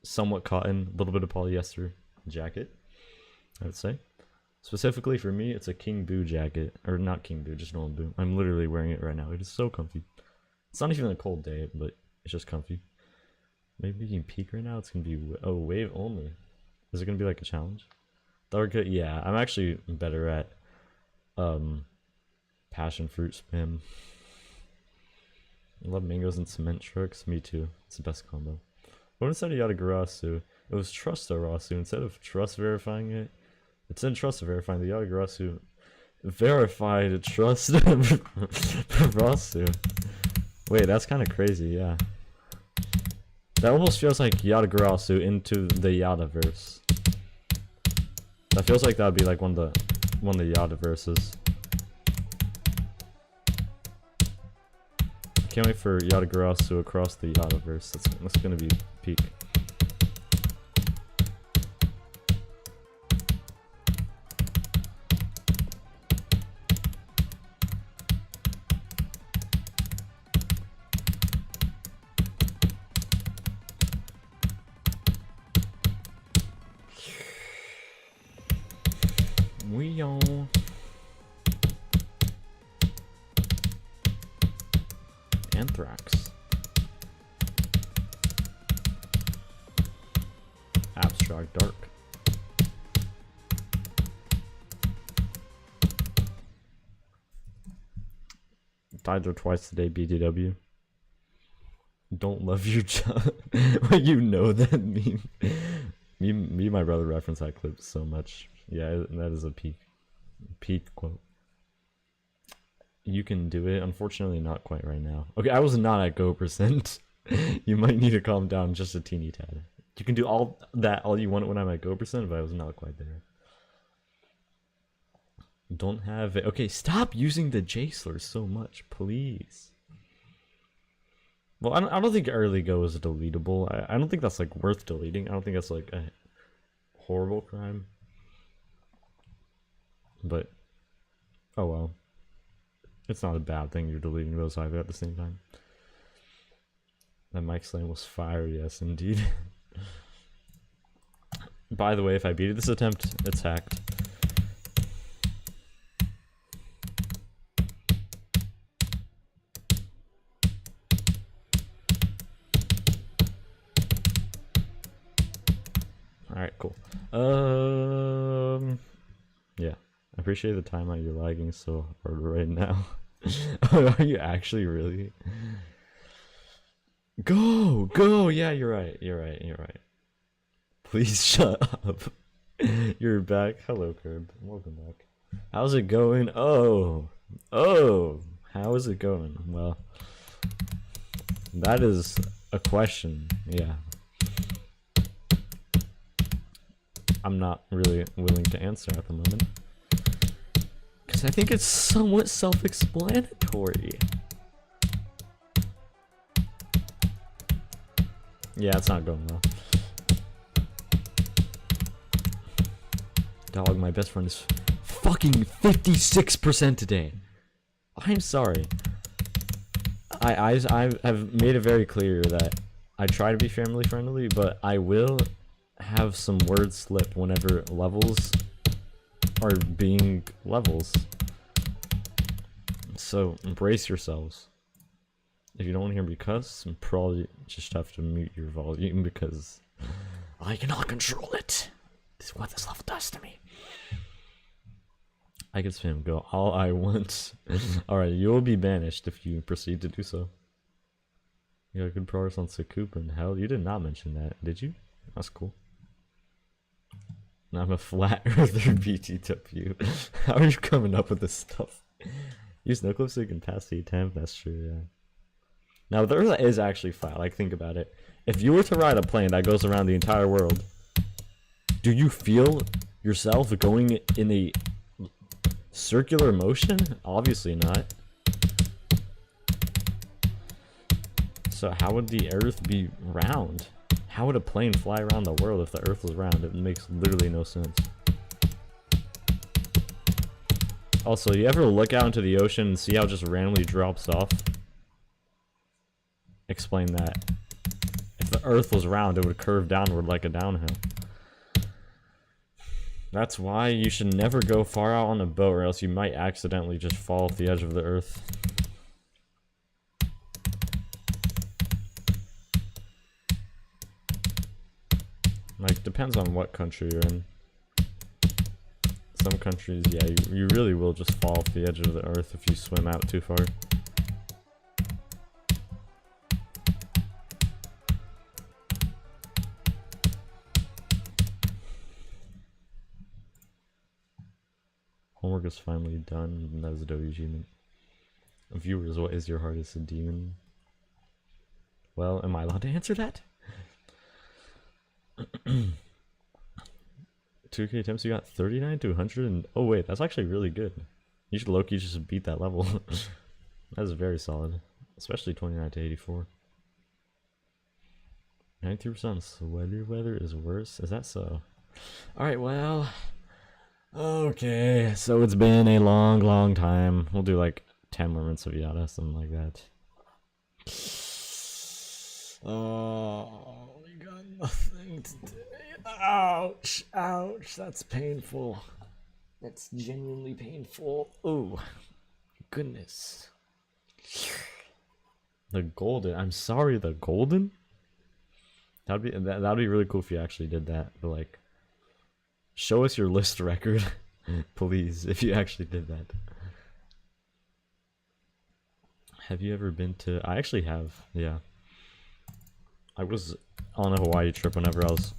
somewhat cotton, little bit of polyester jacket, I would say. Specifically for me, it's a King Boo jacket. Or not King Boo, just normal Boo. I'm literally wearing it right now. It is so comfy. It's not even a cold day, but it's just comfy. Maybe you can peek right now. It's gonna be, oh, wave only. Is it gonna be like a challenge? Yeah, I'm actually better at passion fruit spam. I love mangoes and cement trucks. Me too. It's the best combo. What instead of Yatagarasu? It was Trust-Arasu. Instead of trust verifying it, it said trust verifying. The Yatagarasu verified trust Arasu. Wait, that's kind of crazy. Yeah, that almost feels like Yatagarasu into the Yataverse. That feels like that would be like one of the Yataverses. Can't wait for Yatagarasu across the Yataverse. That's gonna be peak. Anthrax. Abstract Dark. Died there twice today, BTW. Don't love your job. You know that meme. me and my brother reference that clip so much. Yeah, that is a peak quote. You can do it. Unfortunately, not quite right now. Okay, I was not at go %. You might need to calm down just a teeny tad. You can do all you want when I'm at go %, but I was not quite there. Don't have it. Okay, stop using the J slurs so much, please. Well, I don't think early go is deletable. I don't think that's like worth deleting. I don't think that's like a horrible crime. But oh well. It's not a bad thing you're deleting those either at the same time. That Mike Slam was fire, yes indeed. By the way, if I beat this attempt, it's hacked. Alright, cool. Yeah. I appreciate the timeout. You're lagging so hard right now. Are you actually really? Go! Yeah, you're right. Please shut up. You're back. Hello, Curb. Welcome back. How's it going? Oh! How is it going? Well, that is a question. Yeah. I'm not really willing to answer at the moment. Because I think it's somewhat self-explanatory. Yeah, it's not going well. Dog, my best friend is fucking 56% today. I'm sorry. I have made it very clear that I try to be family friendly, but I will have some word slip whenever levels are being levels. So embrace yourselves. If you don't want to hear me cuss, you probably just have to mute your volume because I cannot control it. This is what this level does to me. I can spam go all I want. Alright, you will be banished if you proceed to do so. You got good progress on Sakupa and hell. You did not mention that, did you? That's cool. I'm a flat earther BTW. How are you coming up with this stuff? Use no clip so you can pass the attempt. That's true, yeah. Now, the Earth is actually flat. Like, think about it. If you were to ride a plane that goes around the entire world, do you feel yourself going in a circular motion? Obviously not. So how would the Earth be round? How would a plane fly around the world if the Earth was round? It makes literally no sense. Also, you ever look out into the ocean and see how it just randomly drops off? Explain that. If the Earth was round, it would curve downward like a downhill. That's why you should never go far out on a boat, or else you might accidentally just fall off the edge of the Earth. Like, depends on what country you're in. Some countries, yeah, you really will just fall off the edge of the Earth if you swim out too far. Homework is finally done, and that is a W achievement. Viewers, what is your hardest demon? Well, am I allowed to answer that? 2k attempts, you got 39 to 100 and oh wait, that's actually really good. You should low-key just beat that level. That is very solid, especially 29 to 84. 93% sweaty weather is worse. Is that so? Alright, well, okay, so it's been a long time. We'll do like 10 more minutes of Yata, something like that. Oh, we got nothing today. Ouch, that's painful. That's genuinely painful. Oh, goodness. The golden. I'm sorry, the golden? That'd be really cool if you actually did that. But like, show us your list record, please, if you actually did that. Have you ever been to... I actually have, yeah. I was on a Hawaii trip whenever I was...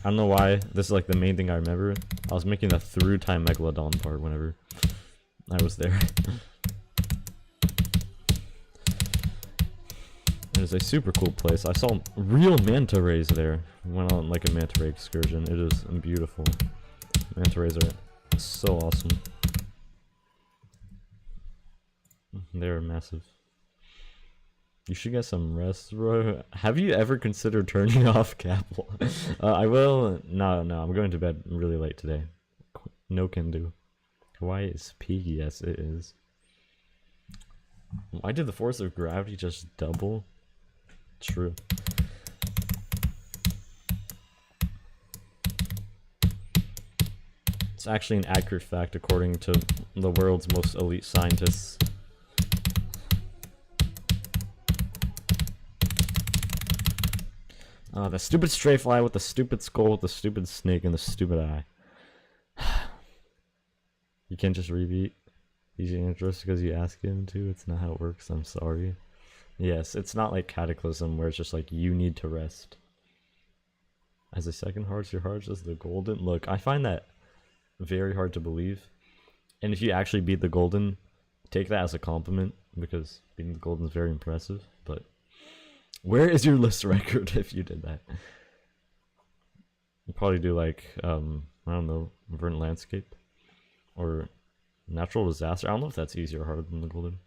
I don't know why, this is like the main thing I remember. I was making the through time Megalodon part whenever I was there. It is a super cool place. I saw real manta rays there. Went on like a manta ray excursion. It is beautiful. Manta rays are so awesome. They're massive. You should get some rest, bro. Have you ever considered turning off Capel? I will. No, I'm going to bed really late today. No can do. Hawaii is peak. Yes, it is. Why did the force of gravity just double? True. It's actually an accurate fact according to the world's most elite scientists. The stupid stray fly with the stupid skull with the stupid snake and the stupid eye. You can't just repeat these intros because you ask him to. It's not how it works. I'm sorry. Yes, it's not like Cataclysm where it's just like you need to rest. As a second heart, your heart is the golden. Look, I find that very hard to believe. And if you actually beat the golden, take that as a compliment because beating the golden is very impressive. But where is your list record if you did that? You'd probably do like, I don't know, Verdant Landscape or Natural Disaster. I don't know if that's easier or harder than the golden.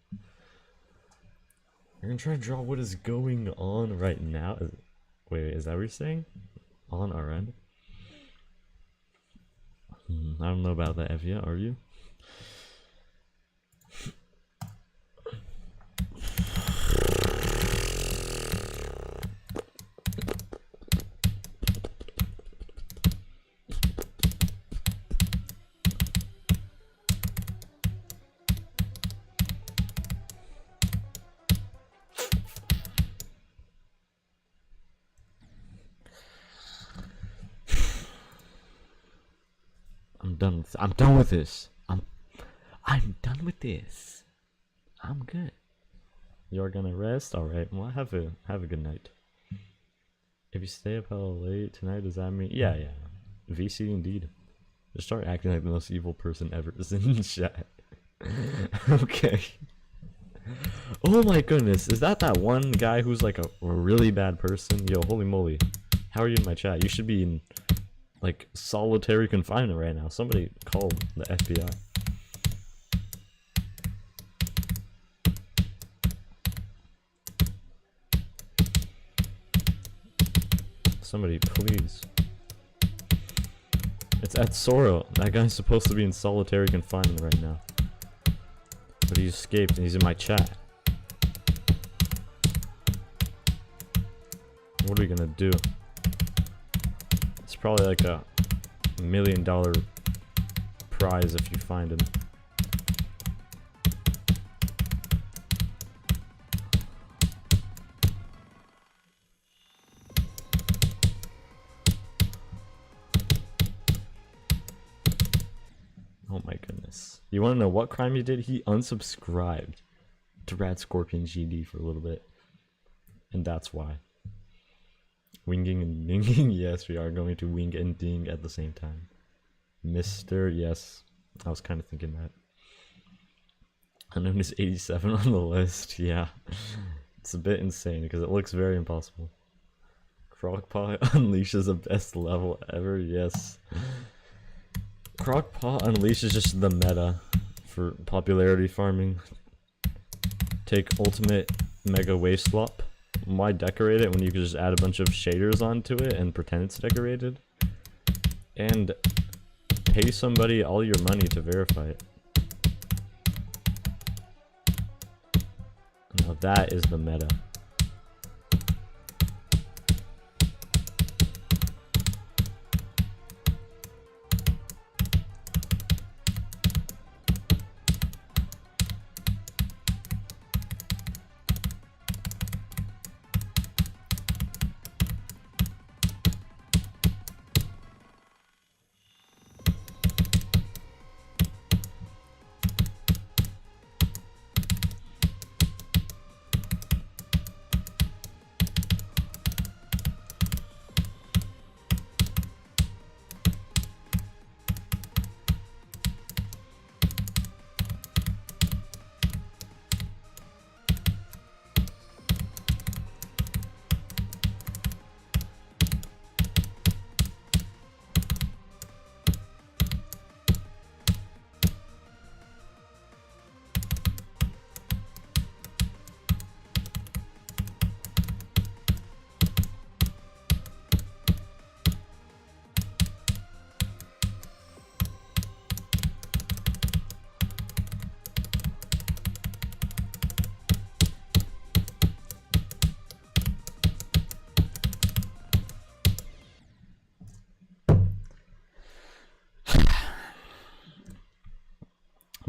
You're gonna try to draw what is going on right now? Wait, is that what you're saying? On our end? I don't know about that, Evia, are you? I'm done with this. I'm done with this. I'm good. You're gonna rest? Alright, well have a good night. If you stay up hella late tonight, does that mean yeah. VC indeed. Just start acting like the most evil person ever is in chat. Okay. Oh my goodness, is that one guy who's like a really bad person? Yo, holy moly. How are you in my chat? You should be in like solitary confinement right now. Somebody call the FBI. Somebody, please. It's at Soro. That guy's supposed to be in solitary confinement right now. But he escaped and he's in my chat. What are we gonna do? It's probably like a $1 million prize if you find him. Oh my goodness. You want to know what crime he did? He unsubscribed to Rad Scorpion GD for a little bit. And that's why. Winging and dinging? Yes, we are going to wing and ding at the same time. Mr. Yes. I was kind of thinking that. Unknown is 87 on the list. Yeah. It's a bit insane because it looks very impossible. Crockpot unleashes the best level ever. Yes. Crockpot Unleashed is just the meta for popularity farming. Take ultimate mega wave swap. Why decorate it when you can just add a bunch of shaders onto it and pretend it's decorated? And pay somebody all your money to verify it. Now that is the meta.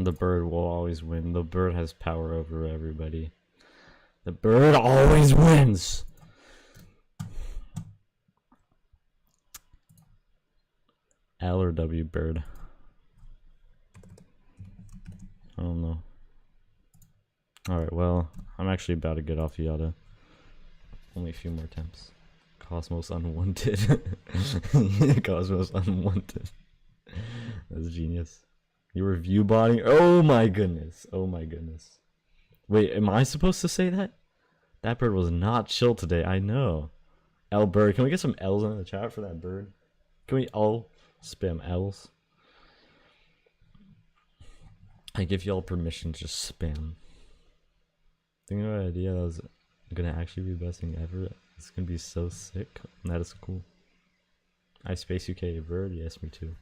The bird will always win. The bird has power over everybody. The bird always wins! L or W bird? I don't know. Alright, well, I'm actually about to get off Yata. Only a few more attempts. Cosmos Unwanted. Cosmos Unwanted. That's genius. You were viewbotting? Oh my goodness. Oh my goodness. Wait, am I supposed to say that? That bird was not chill today, I know. L bird. Can we get some L's in the chat for that bird? Can we all spam L's? I give y'all permission to just spam. Thinking of an idea that was gonna actually be the best thing ever. It's gonna be so sick. That is cool. I space UK bird? Yes, me too.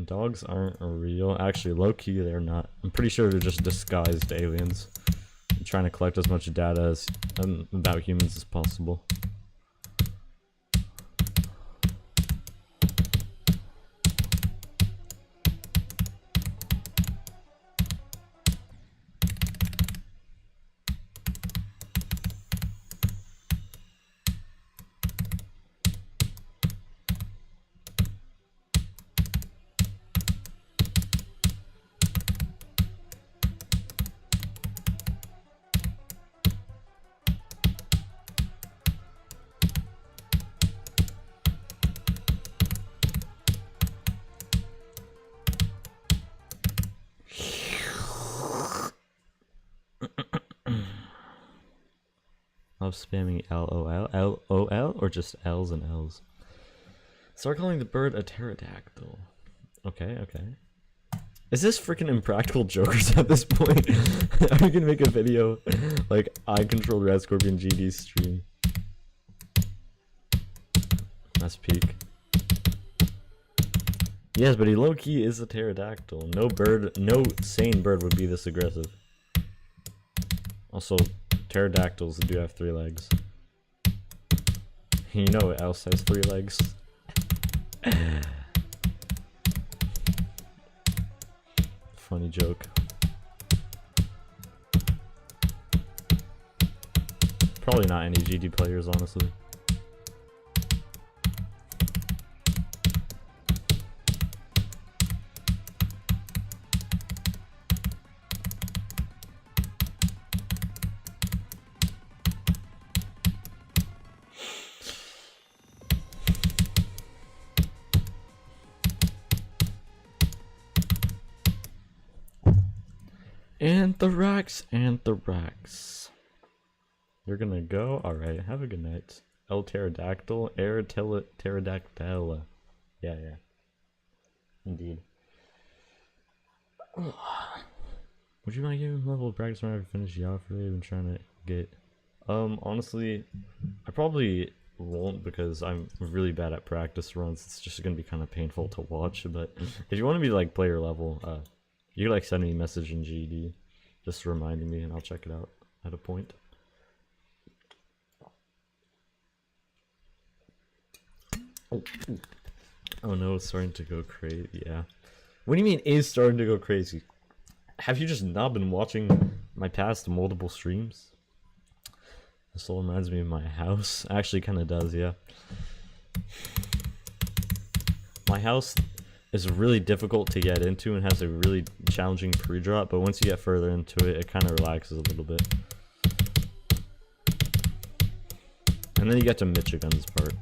Dogs aren't real. Actually, low-key, they're not. I'm pretty sure they're just disguised aliens. I'm trying to collect as much data as about humans as possible. Love spamming LOL, LOL, or just L's and L's. Start calling the bird a pterodactyl. Okay, okay. Is this freaking Impractical Jokers at this point? Are we gonna make a video like I controlled Red Scorpion GD stream? That's peak. Yes, but he low-key is a pterodactyl. No bird, no sane bird would be this aggressive. Also, pterodactyls do have 3 legs. You know what else has 3 legs? Funny joke. Probably not any GD players, honestly. Anthrax. You're gonna go? Alright, have a good night. El pterodactyl, pterodactyl. Yeah. Indeed. Would you mind giving me a level of practice when I finish Yao for you? I've been trying to get. Honestly, I probably won't because I'm really bad at practice runs. It's just gonna be kind of painful to watch. But if you want to be like player level, you can like send me a message in GD, just reminding me, and I'll check it out at a point. Oh no, it's starting to go crazy. Yeah. What do you mean is starting to go crazy? Have you just not been watching my past multiple streams? This all reminds me of my house. Actually, kind of does, yeah. My house is really difficult to get into and has a really challenging pre-drop, but once you get further into it, it kind of relaxes a little bit. And then you get to Michigan's part.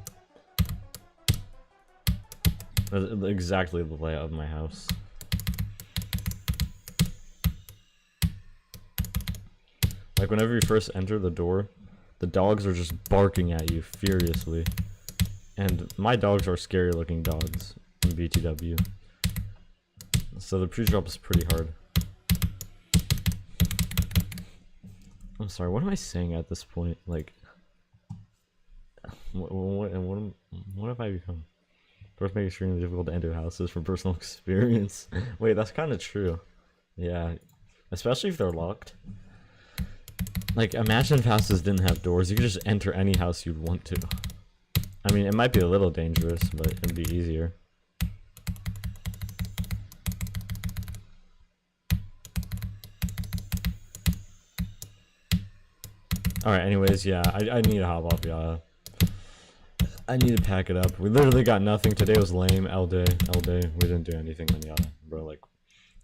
That's exactly the layout of my house. Like whenever you first enter the door, the dogs are just barking at you furiously. And my dogs are scary looking dogs in BTW. So the pre-drop is pretty hard. I'm sorry, what am I saying at this point? Like, what have I become? First, make it extremely difficult to enter houses from personal experience. Wait, that's kind of true. Yeah, especially if they're locked. Like, imagine if houses didn't have doors. You could just enter any house you'd want to. I mean, it might be a little dangerous, but it'd be easier. Alright, anyways, yeah, I need to hop off, yeah. I need to pack it up. We literally got nothing. Today was lame. L day. We didn't do anything on Yada. Bro, like,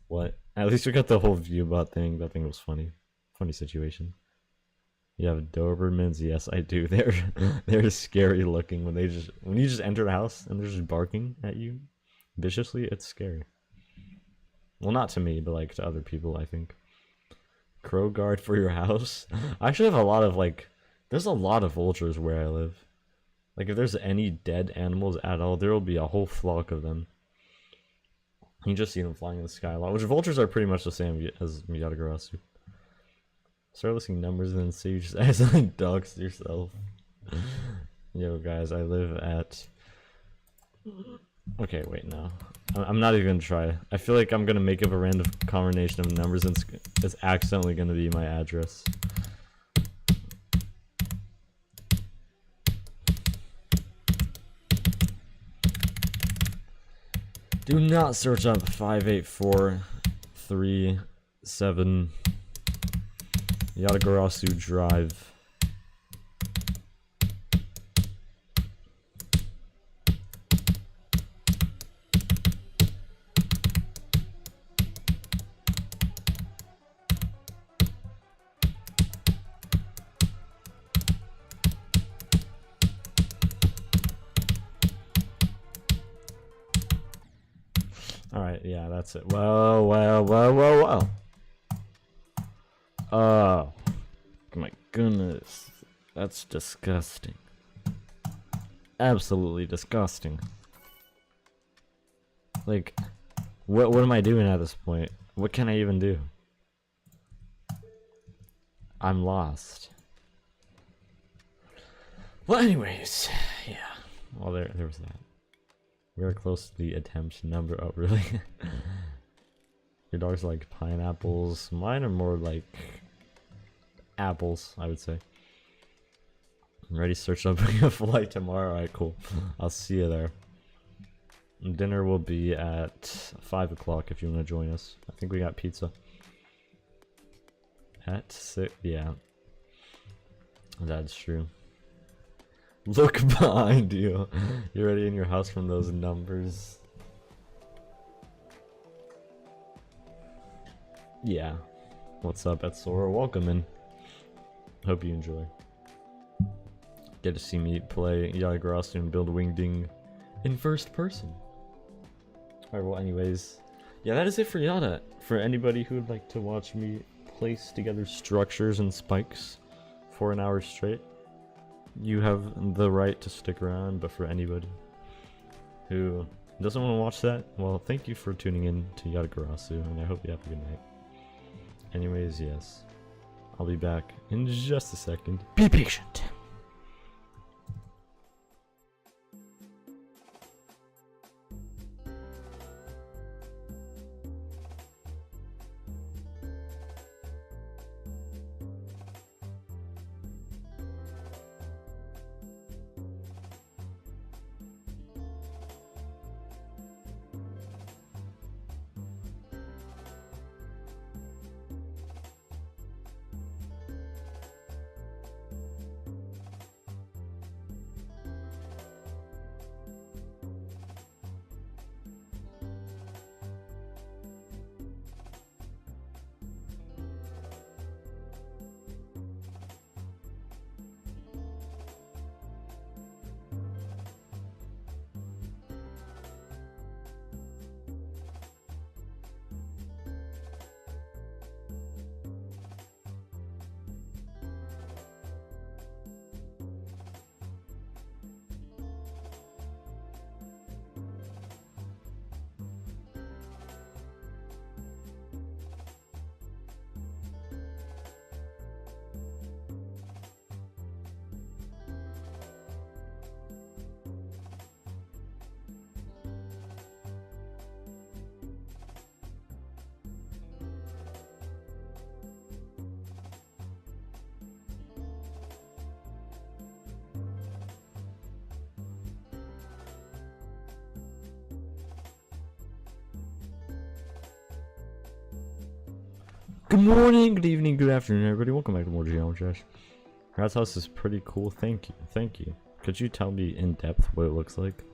what? At least we got the whole viewbot thing. That thing was funny. Funny situation. You have Dobermans? Yes, I do. They're scary looking when you just enter a house and they're just barking at you viciously. It's scary. Well, not to me, but like to other people, I think. Crow guard for your house? I actually have a lot of like, there's a lot of vultures where I live. Like if there's any dead animals at all, there will be a whole flock of them. You just see them flying in the sky a lot, which vultures are pretty much the same as Yatagarasu. Start listing numbers and then see you just accidentally dox yourself. Yo guys, I live at... Okay, wait, no. I'm not even gonna try. I feel like I'm gonna make up a random combination of numbers and it's accidentally gonna be my address. Do not search up 58437 Yatagarasu Drive. Alright, yeah, that's it. Well. Oh, my goodness. That's disgusting. Absolutely disgusting. Like, what am I doing at this point? What can I even do? I'm lost. Well, anyways, yeah. Well, there was that. We are close to the attempt number. Oh, really? Your dogs like pineapples. Mine are more like apples, I would say. I'm ready to search up a flight tomorrow. Alright, cool. I'll see you there. Dinner will be at 5 o'clock if you want to join us. I think we got pizza. At 6? Yeah. That's true. Look behind you. You're already in your house from those numbers. Yeah. What's up, Etsora? Welcome in. Hope you enjoy. Get to see me play Yatagarasu and build Wingding in first person. Alright, well anyways. Yeah, that is it for Yada. For anybody who would like to watch me place together structures and spikes for an hour straight, you have the right to stick around, but for anybody who doesn't want to watch that, well, thank you for tuning in to Yatagarasu, and I hope you have a good night. Anyways, yes. I'll be back in just a second. Be patient! Good morning, good evening, good afternoon, everybody. Welcome back to more Geometry Trash. Rat's house is pretty cool. Thank you. Thank you. Could you tell me in depth what it looks like?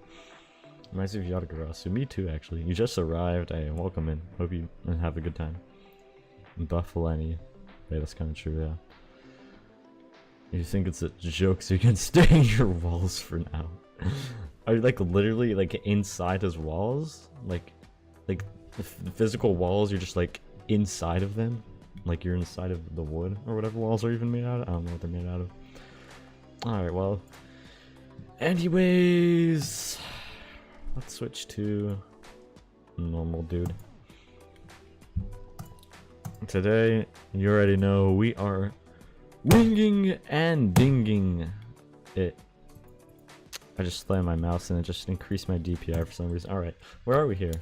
Reminds me of Yatagarasu. Me too, actually. You just arrived. Hey, welcome in. Hope you have a good time. Buffaleni. Wait, that's kind of true, yeah. You think it's a joke so you can stay in your walls for now. Are you like literally like inside his walls? Like the physical walls, you're just like inside of them? Like you're inside of the wood or whatever walls are even made out of? I don't know what they're made out of. Alright, well. Anyways, let's switch to normal dude. Today, you already know, we are winging and dinging it. I just slammed my mouse and it just increased my DPI for some reason. Alright, where are we here?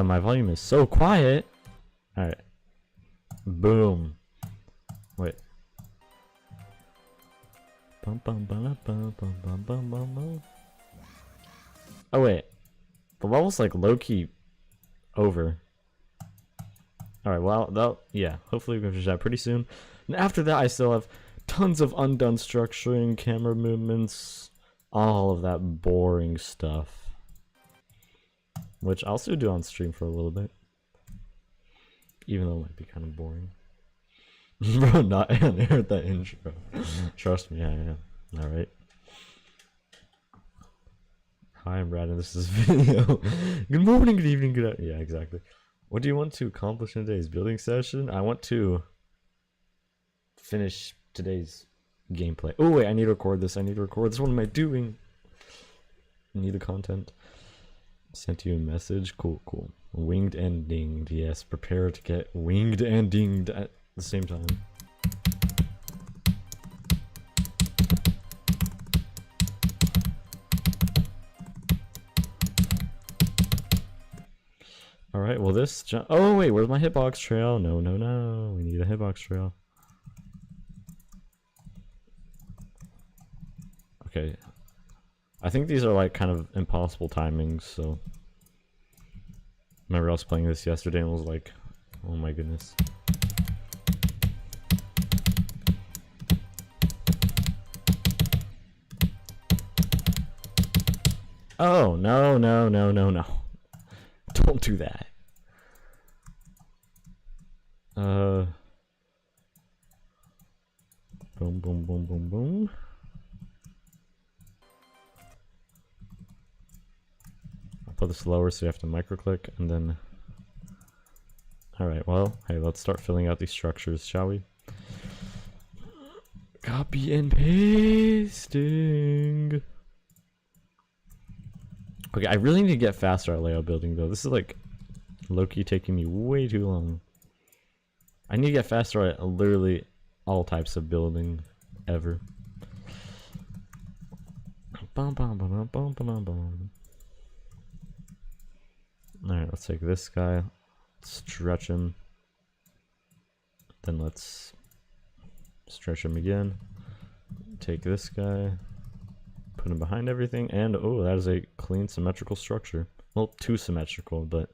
My volume is so quiet. Alright. Boom. Wait. Bum, bum, bum, bum, bum, bum, bum, bum. Oh wait. The level's like low-key over. Alright, well, yeah, hopefully we can finish that pretty soon. And after that, I still have tons of undone structuring, camera movements, all of that boring stuff. Which I'll still do on stream for a little bit. Even though it might be kind of boring. Bro, not heard that intro. Trust me, I am. Alright. Hi, I'm Brad, and this is video. Good morning, good evening, good yeah, exactly. What do you want to accomplish in today's building session? I want to finish today's gameplay. Oh wait, I need to record this. I need to record this. What am I doing? I need the content. Sent you a message. Cool, cool. Winged and dinged. Yes, prepare to get winged and dinged at the same time. Alright, well this oh wait, where's my hitbox trail? No, no, no. We need a hitbox trail. Okay. I think these are like kind of impossible timings, so remember I was playing this yesterday and was like, oh my goodness. Oh, no, no, no, no, no. Don't do that. Boom, boom, boom, boom, boom. I'll put this lower so you have to microclick and then. Alright, well, hey, let's start filling out these structures, shall we? Copy and pasting. Okay, I really need to get faster at layout building though. This is like low-key taking me way too long. I need to get faster at literally all types of building ever. Bum, bum, bum, bum, bum, bum. Alright, let's take this guy, stretch him, then let's stretch him again, take this guy, put him behind everything, and oh, that is a clean symmetrical structure. Well, too symmetrical, but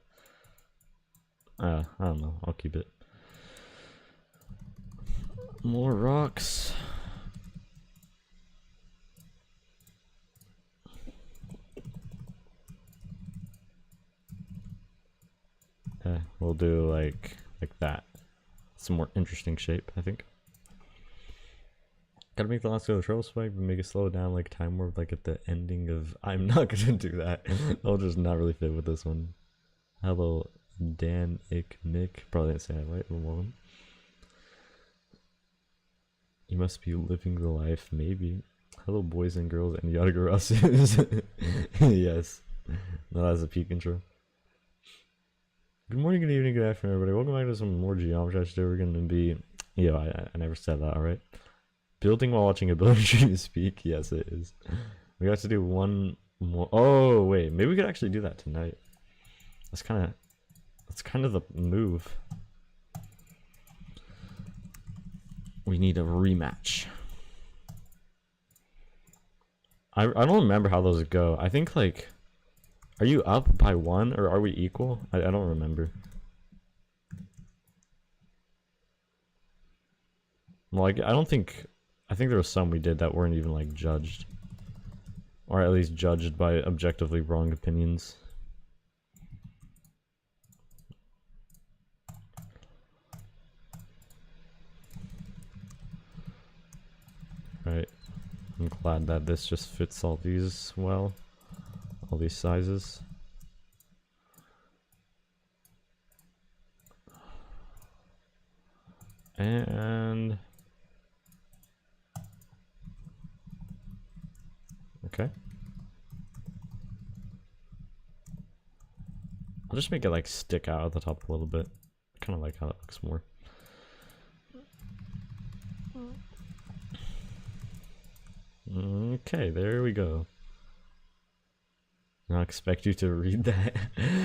I don't know, I'll keep it. More rocks. We'll do like that. It's a more interesting shape, I think. Gotta make the last go of the trail spike, but make it slow down like time warp, like at the ending of. I'm not gonna do that. I'll just not really fit with this one. Hello, Dan, Ick, Nick. Probably didn't say that right. Welcome. You must be living the life, maybe. Hello, boys and girls, and Yatagarasu. Yes. No, that's a peak intro. Good morning, good evening, good afternoon, everybody. Welcome back to some more geometry. Today we're going to be... Yo, I never said that, alright? Building while watching a building stream speak. Yes, it is. We got to do one more... Oh, wait. Maybe we could actually do that tonight. That's kind of the move. We need a rematch. I don't remember how those go. I think, like... Are you up by one, or are we equal? I don't remember. Like, I think there were some we did that weren't even like judged. Or at least judged by objectively wrong opinions. Right. I'm glad that this just fits all these well. All these sizes. And... okay. I'll just make it like stick out at the top a little bit. I kind of like how that looks more. Okay, there we go. I expect you to read that.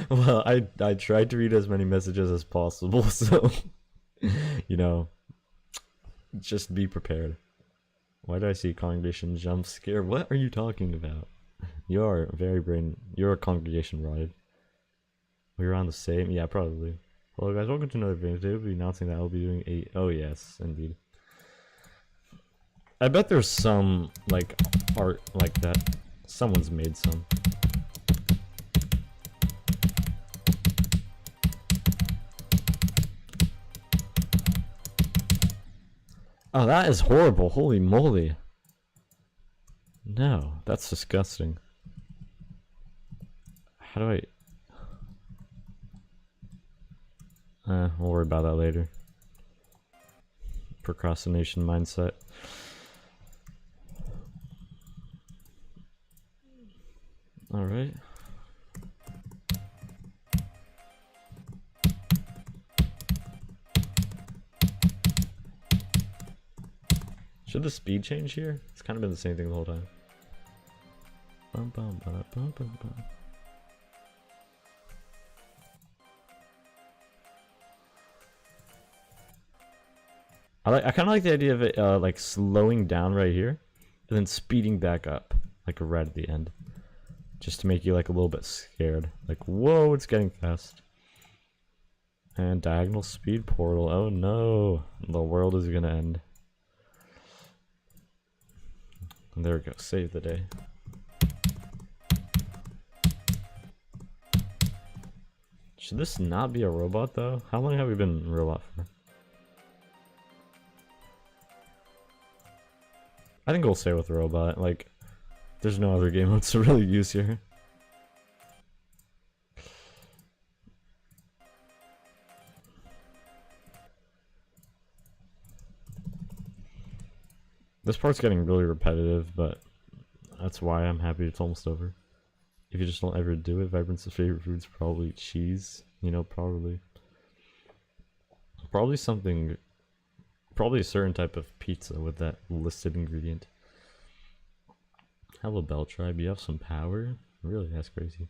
Well, I tried to read as many messages as possible, so you know, just be prepared. Why do I see congregation jump scare? What are you talking about? You are very brain. You're a congregation ride. We were on the same. Yeah, probably. Hello guys, welcome to another video. Today we'll be announcing that I'll be doing a. Oh yes, indeed. I bet there's some like art like that. Someone's made some. Oh, that is horrible. Holy moly. No, that's disgusting. How do I... we'll worry about that later. Procrastination mindset. Alright. Should the speed change here? It's kind of been the same thing the whole time. Bum, bum, bum, bum, bum, bum. I kind of like the idea of it like slowing down right here and then speeding back up like right at the end, just to make you like a little bit scared. Like, whoa, it's getting fast. And diagonal speed portal. Oh no, the world is gonna end. And there we go, save the day. Should this not be a robot though? How long have we been robot for? I think we'll stay with robot. Like, there's no other game modes to really use here. This part's getting really repetitive, but that's why I'm happy it's almost over. If you just don't ever do it, Vibrant's favorite food's probably cheese. You know, probably something, probably a certain type of pizza with that listed ingredient. Hello, Bell Tribe. You have some power? Really, that's crazy.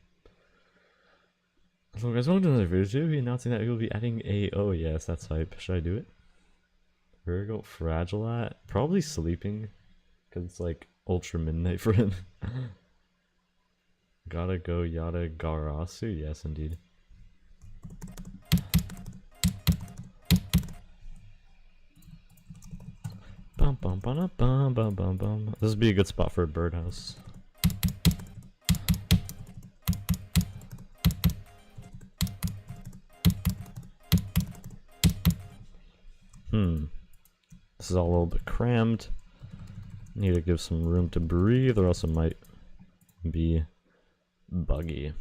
So guys, welcome to another video. Today we'll be announcing that we'll be adding a... oh yes, that's hype. Should I do it? Virgo Fragilat? Probably sleeping, because it's like ultra midnight for him. Gotta go Yatagarasu? Yes, indeed. Bum bum bum bum bum bum bum. This would be a good spot for a birdhouse. This is all a little bit crammed. Need to give some room to breathe, or else it might be buggy.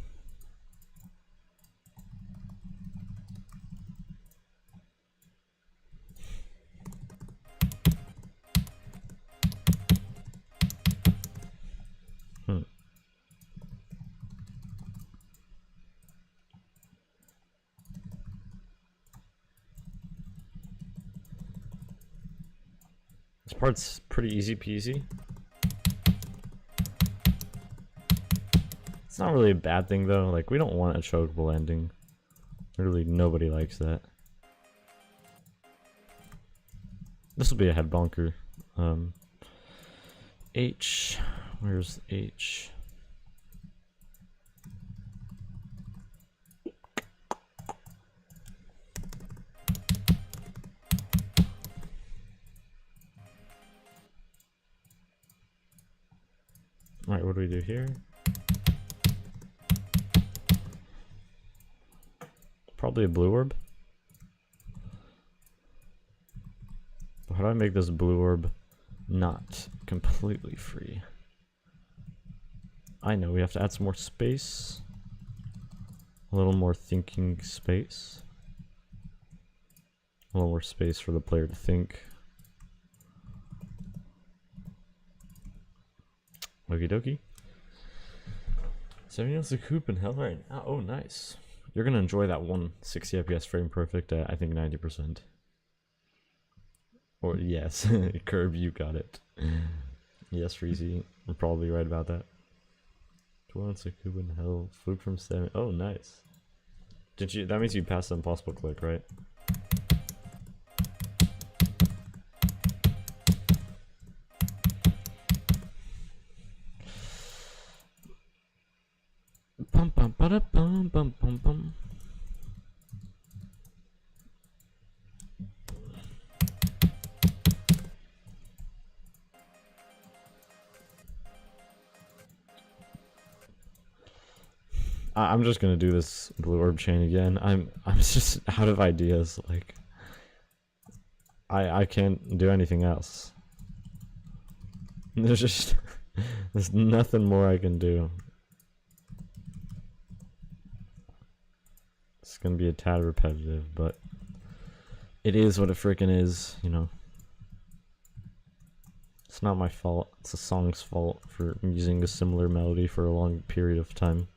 This part's pretty easy peasy. It's not really a bad thing though, like we don't want a chokeable ending. Literally nobody likes that. This will be a head bonker. H, where's H? what do we do here? Probably a blue orb. But how do I make this blue orb not completely free? I know, we have to add some more space. A little more thinking space. A little more space for the player to think. Okie dokie. 70 else a coop in hell right now. Oh, nice. You're gonna enjoy that 160 FPS frame perfect at I think 90%. Or yes, Curb, you got it. Yes, Freezy, you're probably right about that. 12 a coop in hell. Fluke from 7. Oh, nice. Did you? That means you passed the impossible click, right? Bum bum ba da bum bum bum bum. I'm just gonna do this blue orb chain again. I'm just out of ideas. Like, I can't do anything else. There's nothing more I can do. It's gonna be a tad repetitive, but it is what it frickin' is, you know. It's not my fault. It's the song's fault for using a similar melody for a long period of time.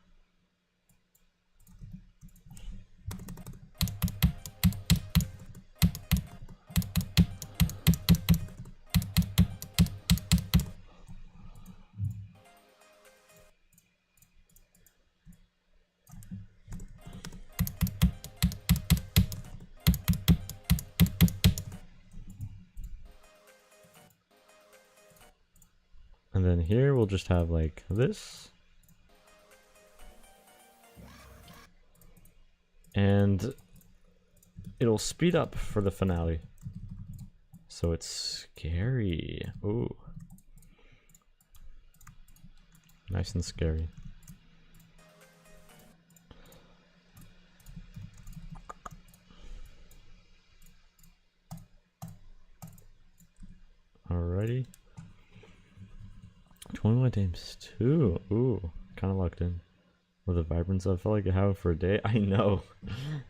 And then here we'll just have like this. And it'll speed up for the finale. So it's scary. Ooh. Nice and scary. Alrighty. 21 times 2. Ooh, kind of locked in. With the vibrance I felt like I have it for a day. I know.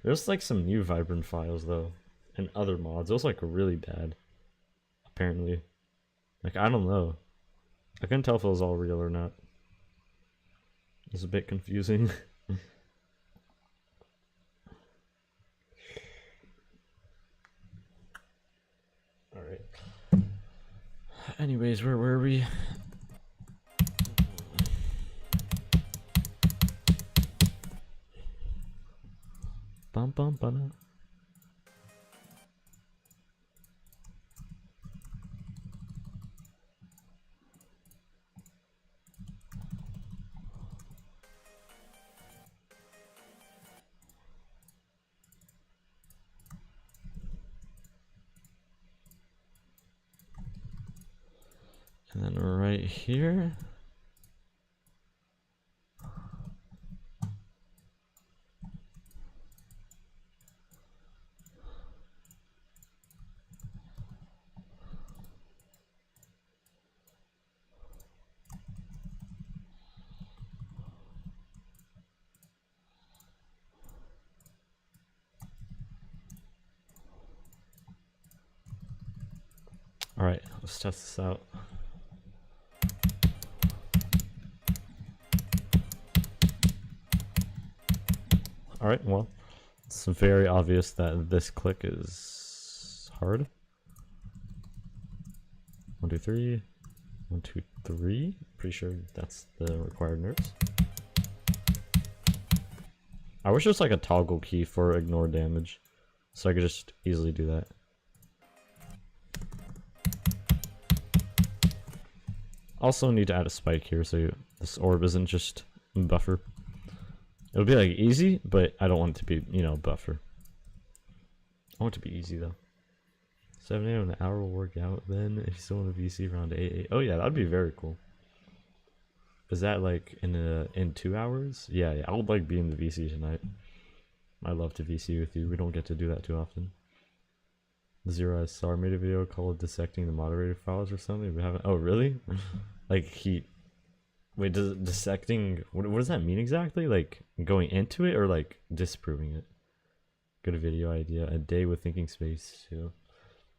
There's like some new vibrant files though. And other mods. It was like really bad. Apparently. Like, I don't know. I couldn't tell if it was all real or not. It's a bit confusing. Alright. Anyways, where were we? Bum bum bum. And then right here. Alright, let's test this out. Alright, well, it's very obvious that this click is hard. 1, 2, 3. 1, 2, 3. Pretty sure that's the required nerves. I wish there was like a toggle key for ignore damage, so I could just easily do that. Also need to add a spike here so this orb isn't just buffer. It'll be like easy, but I don't want it to be, you know, buffer. I want it to be easy though. 7 AM an hour will work out then if you still want a VC around 8. Oh yeah, that'd be very cool. Is that like in 2 hours? Yeah, yeah. I would like be in the VC tonight. I love to VC with you. We don't get to do that too often. Zero SR made a video called dissecting the moderator files or something. We haven't. Oh, really? Like he. Wait, does dissecting? What does that mean exactly? Like going into it or like disproving it? Good video idea. A day with thinking space too.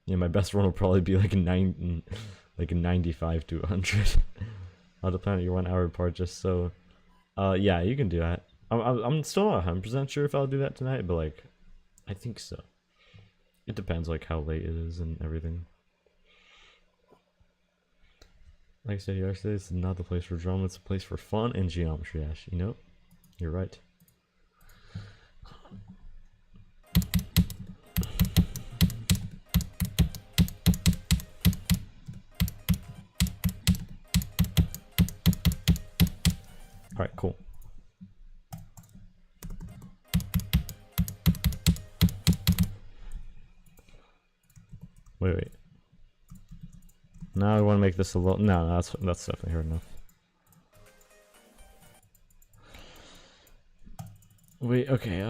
Yeah, my best one will probably be like 95 to 100. How to plan your 1 hour apart just so. Yeah, you can do that. I'm still not 100% sure if I'll do that tonight, but like, I think so. It depends like how late it is and everything. Like I said yesterday, it's not the place for drama, it's a place for fun and geometry, Ash. You know? You're right. Alright, cool. Wait. Now I want to make this a little. No, that's definitely hard enough. Wait, okay.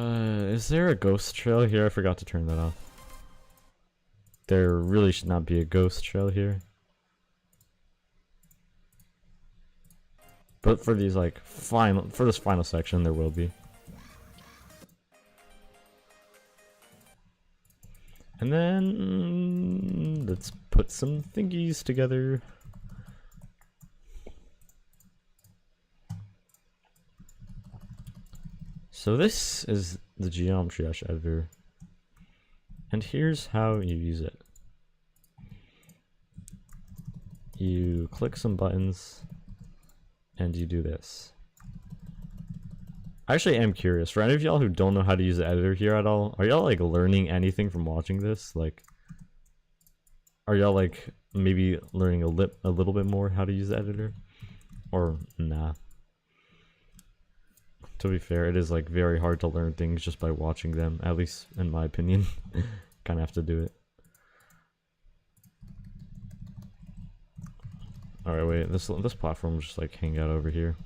Is there a ghost trail here? I forgot to turn that off. There really should not be a ghost trail here. But for these like for this final section, there will be. And then let's put some thingies together. So this is the Geometry Dash editor. And here's how you use it. You click some buttons and you do this. I actually am curious, for any of y'all who don't know how to use the editor here at all, are y'all like learning anything from watching this? Like, are y'all like maybe learning a little bit more how to use the editor? Or nah? To be fair, it is like very hard to learn things just by watching them, at least in my opinion. Kind of have to do it. Alright, wait, this platform will just like hang out over here.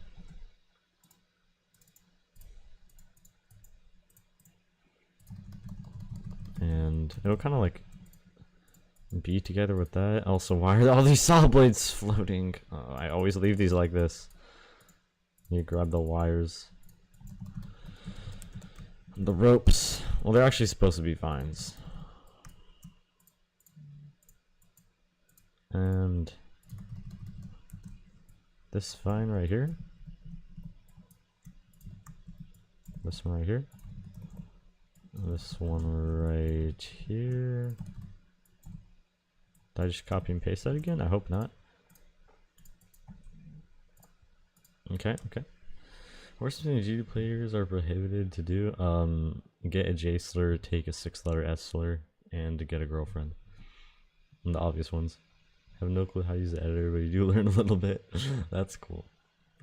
And it'll kind of like be together with that. Also, why are all these saw blades floating? I always leave these like this. You grab the wires. The ropes. Well, they're actually supposed to be vines. And this vine right here. This one right here. This one right here. Did I just copy and paste that again? I hope not. Okay. What are some things YouTube players are prohibited to do? Get a J slur, take a 6-letter S slur, and get a girlfriend. And the obvious ones. I have no clue how to use the editor, but you do learn a little bit. That's cool.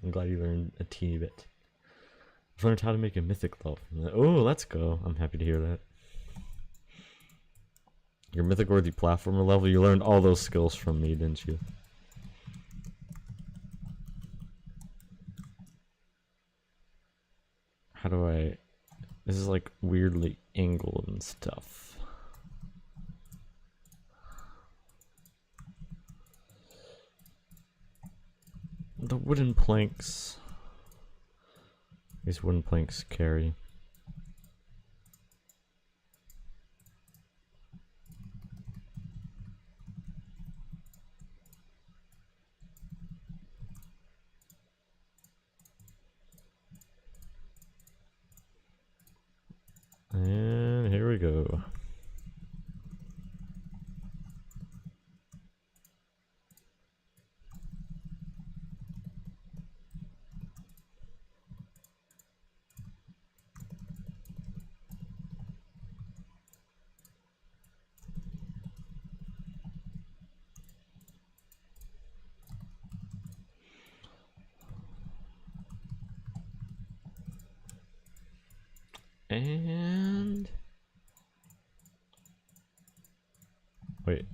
I'm glad you learned a teeny bit. I've learned how to make a mythic level. Oh, let's go. I'm happy to hear that. Your mythic worthy platformer level, you learned all those skills from me, didn't you? How do I... This is like weirdly angled and stuff. The wooden planks. These wooden planks carry. And here we go. And wait.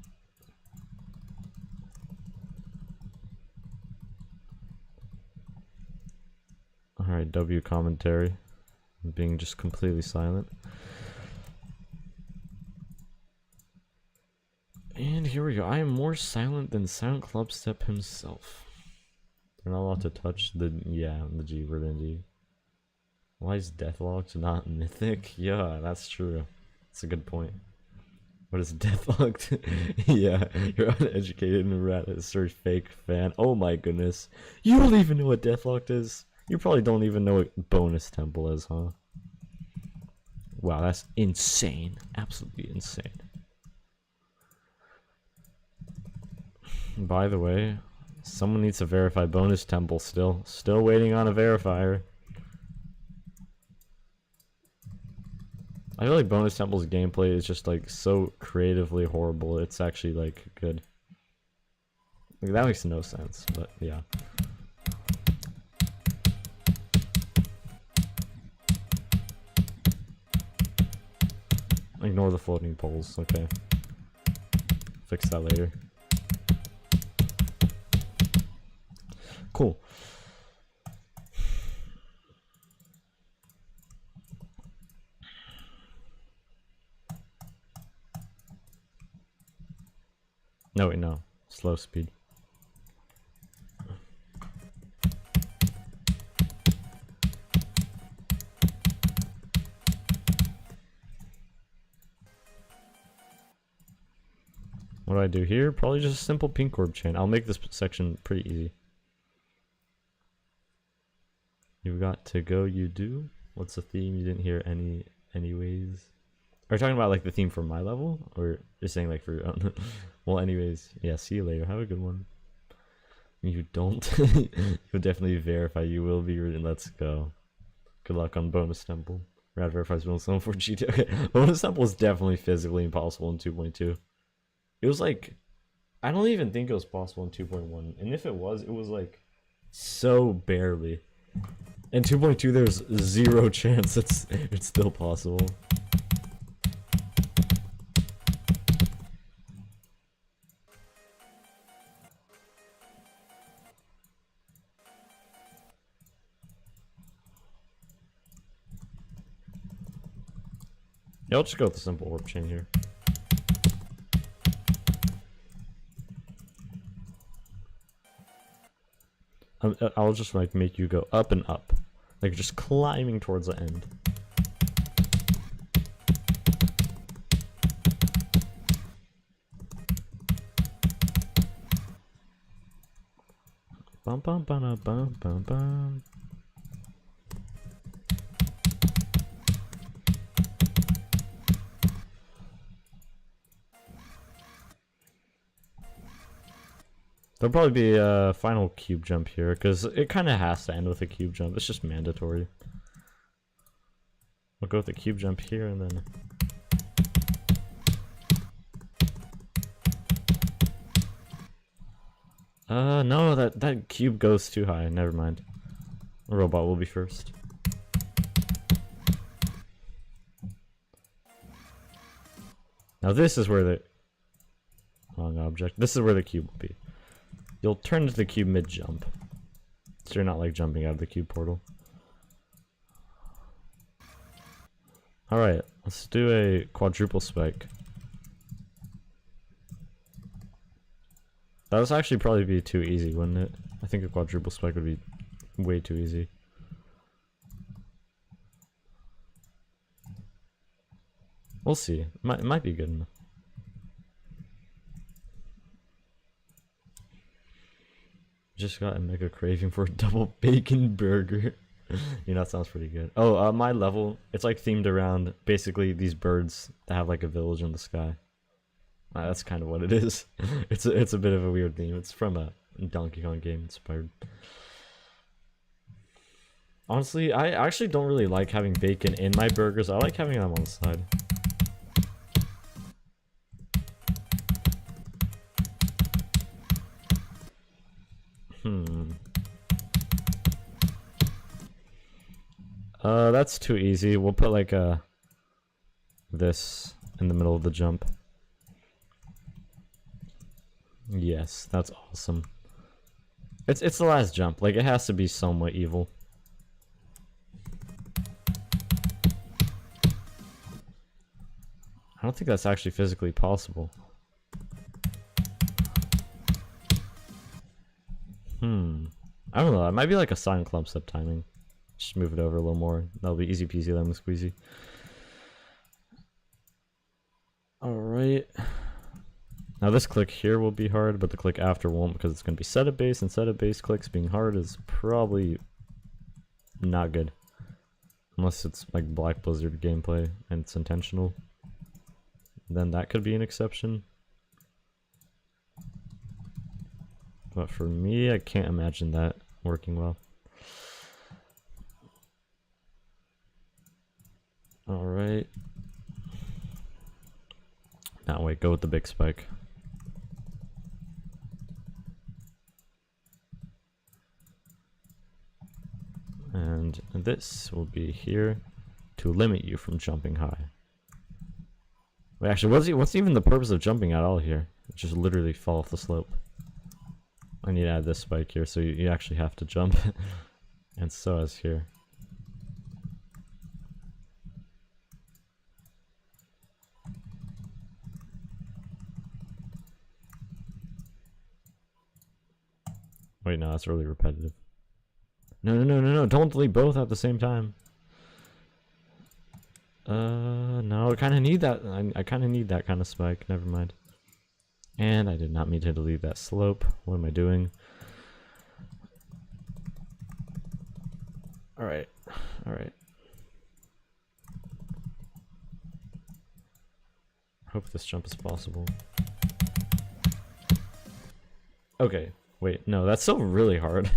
W commentary. Being just completely silent. And here we go. I am more silent than Sound Clubstep himself. They're not allowed to touch the G word indeed. Why is Deathlocked not mythic? Yeah, that's true. That's a good point. What is Deathlocked? Yeah, you're uneducated and rat history fake fan. Oh my goodness. You don't even know what Deathlocked is? You probably don't even know what Bonus Temple is, huh? Wow, that's insane. Absolutely insane. By the way, someone needs to verify Bonus Temple still. Still waiting on a verifier. I feel like Bonus Temple's gameplay is just like so creatively horrible. It's actually like good. Like, that makes no sense, but yeah. Ignore the floating poles, okay. Fix that later. Cool. No, wait, no. Slow speed. What do I do here? Probably just a simple pink orb chain. I'll make this section pretty easy. You've got to go, you do? What's the theme? You didn't hear anyways? Are you talking about like the theme for my level? Or you're saying like for... well, anyways. Yeah, see you later. Have a good one. You don't? You'll definitely verify you will be written. Let's go. Good luck on Bonus Temple. Rad verifies bonus temple for GT. Okay, Bonus Temple is definitely physically impossible in 2.2. It was like... I don't even think it was possible in 2.1. And if it was like so barely. In 2.2 there's zero chance it's still possible. Yeah, I'll just go with the simple warp chain here. I'll just like make you go up and up. Like just climbing towards the end. Bum bum bum bum bum bum. There'll probably be a final cube jump here, because it kind of has to end with a cube jump. It's just mandatory. We'll go with the cube jump here, and then... no, that cube goes too high. Never mind. The robot will be first. Now this is where the... wrong object. This is where the cube will be. You'll turn to the cube mid-jump. So you're not like jumping out of the cube portal. Alright, let's do a quadruple spike. That would actually probably be too easy, wouldn't it? I think a quadruple spike would be way too easy. We'll see. It might be good enough. Just got a mega craving for a double bacon burger. You know, that sounds pretty good. Oh, my level, it's like themed around basically these birds that have like a village in the sky. That's kind of what it is. It's a bit of a weird theme. It's from a Donkey Kong game inspired. Honestly, I actually don't really like having bacon in my burgers. I like having them on the side. That's too easy. We'll put like this in the middle of the jump. Yes, that's awesome. It's the last jump. Like, it has to be somewhat evil. I don't think that's actually physically possible. I don't know. It might be like a silent clump step timing. Just move it over a little more. That'll be easy peasy lemon squeezy. Alright. Now this click here will be hard, but the click after won't, because it's going to be setup base, and setup base clicks being hard is probably not good. Unless it's like Black Blizzard gameplay and it's intentional. Then that could be an exception. But for me, I can't imagine that working well. Alright. Now wait, go with the big spike. And this will be here to limit you from jumping high. Wait, actually, what's even the purpose of jumping at all here? Just literally fall off the slope. I need to add this spike here, so you actually have to jump. And so as here. Wait, no, that's really repetitive. No, don't delete both at the same time. No, I kind of need that. I kind of need that kind of spike. Never mind. And I did not mean to delete that slope. What am I doing? Alright. Alright. Hope this jump is possible. Okay. Wait, no, that's still really hard.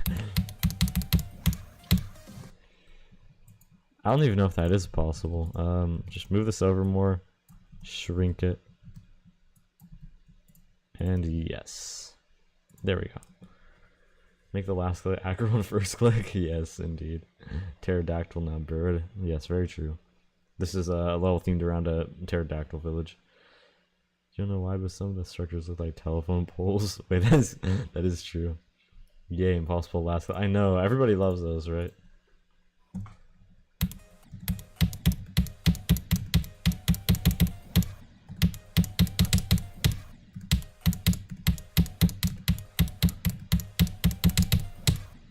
I don't even know if that is possible. Just move this over more. Shrink it. And yes. There we go. Make the last click acro on first click. Yes, indeed. Pterodactyl, not bird. Yes, very true. This is a level themed around a pterodactyl village. Do you know why? But some of the structures look like telephone poles. Wait, that is true. Yay, impossible last click. I know, everybody loves those, right?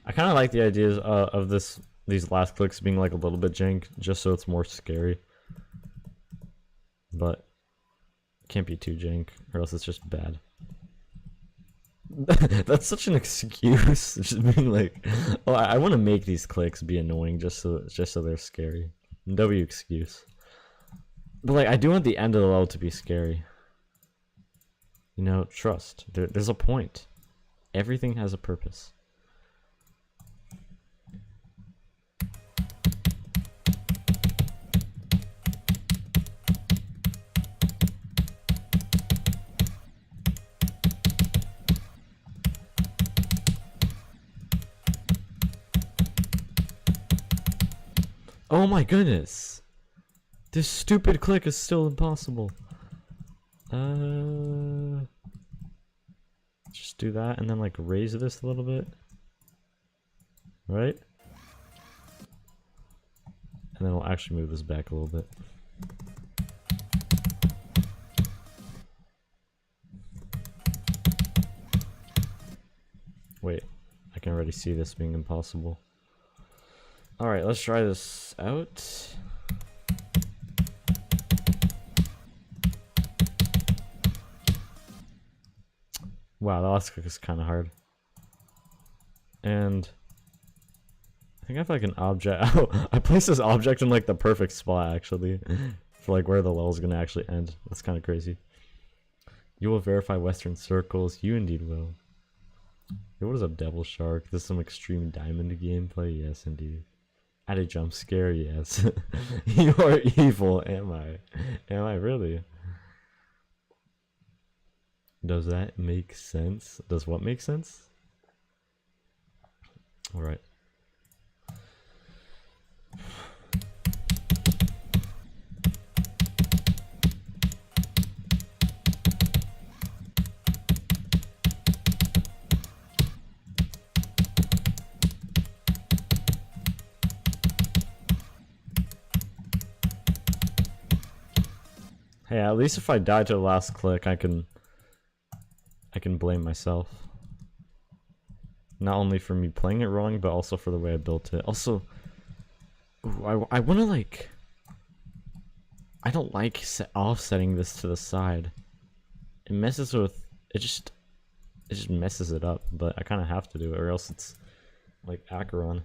I kind of like the ideas of these last clicks being like a little bit jank, just so it's more scary. But it can't be too jank, or else it's just bad. That's such an excuse. Just being like, oh, I want to make these clicks be annoying just so they're scary. W excuse. But like, I do want the end of the level to be scary. You know, trust. There's a point. Everything has a purpose. Oh my goodness! This stupid click is still impossible. Just do that and then like raise this a little bit. Right? And then we'll actually move this back a little bit. Wait, I can already see this being impossible. Alright, let's try this out. Wow, the last click is kind of hard. And I think I have like an object. Oh, I placed this object in like the perfect spot actually. For like where the level is gonna actually end. That's kind of crazy. You will verify Western circles. You indeed will. Hey, what is up, Devil Shark? This is some extreme diamond gameplay. Yes, indeed. Add a jump scare. Yes. You are evil. Am I? Am I really? Does that make sense? Does what make sense? All right. Hey, at least if I die to the last click, I can blame myself. Not only for me playing it wrong, but also for the way I built it. Also, ooh, I want to like... I don't like offsetting this to the side. It messes with... It just messes it up, but I kind of have to do it, or else it's like Acheron.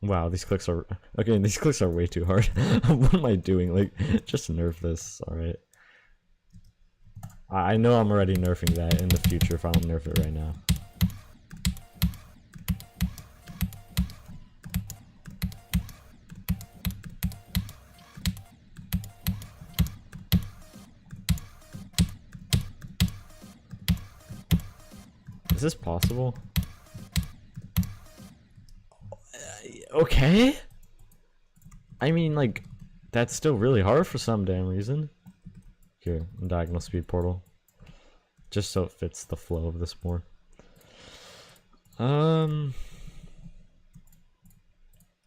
Wow, these clicks are... Okay, these clicks are way too hard. What am I doing? Like, just nerf this, alright? I know I'm already nerfing that in the future if I don't nerf it right now. Is this possible? Okay. I mean, like, that's still really hard for some damn reason. Here, diagonal speed portal. Just so it fits the flow of this more.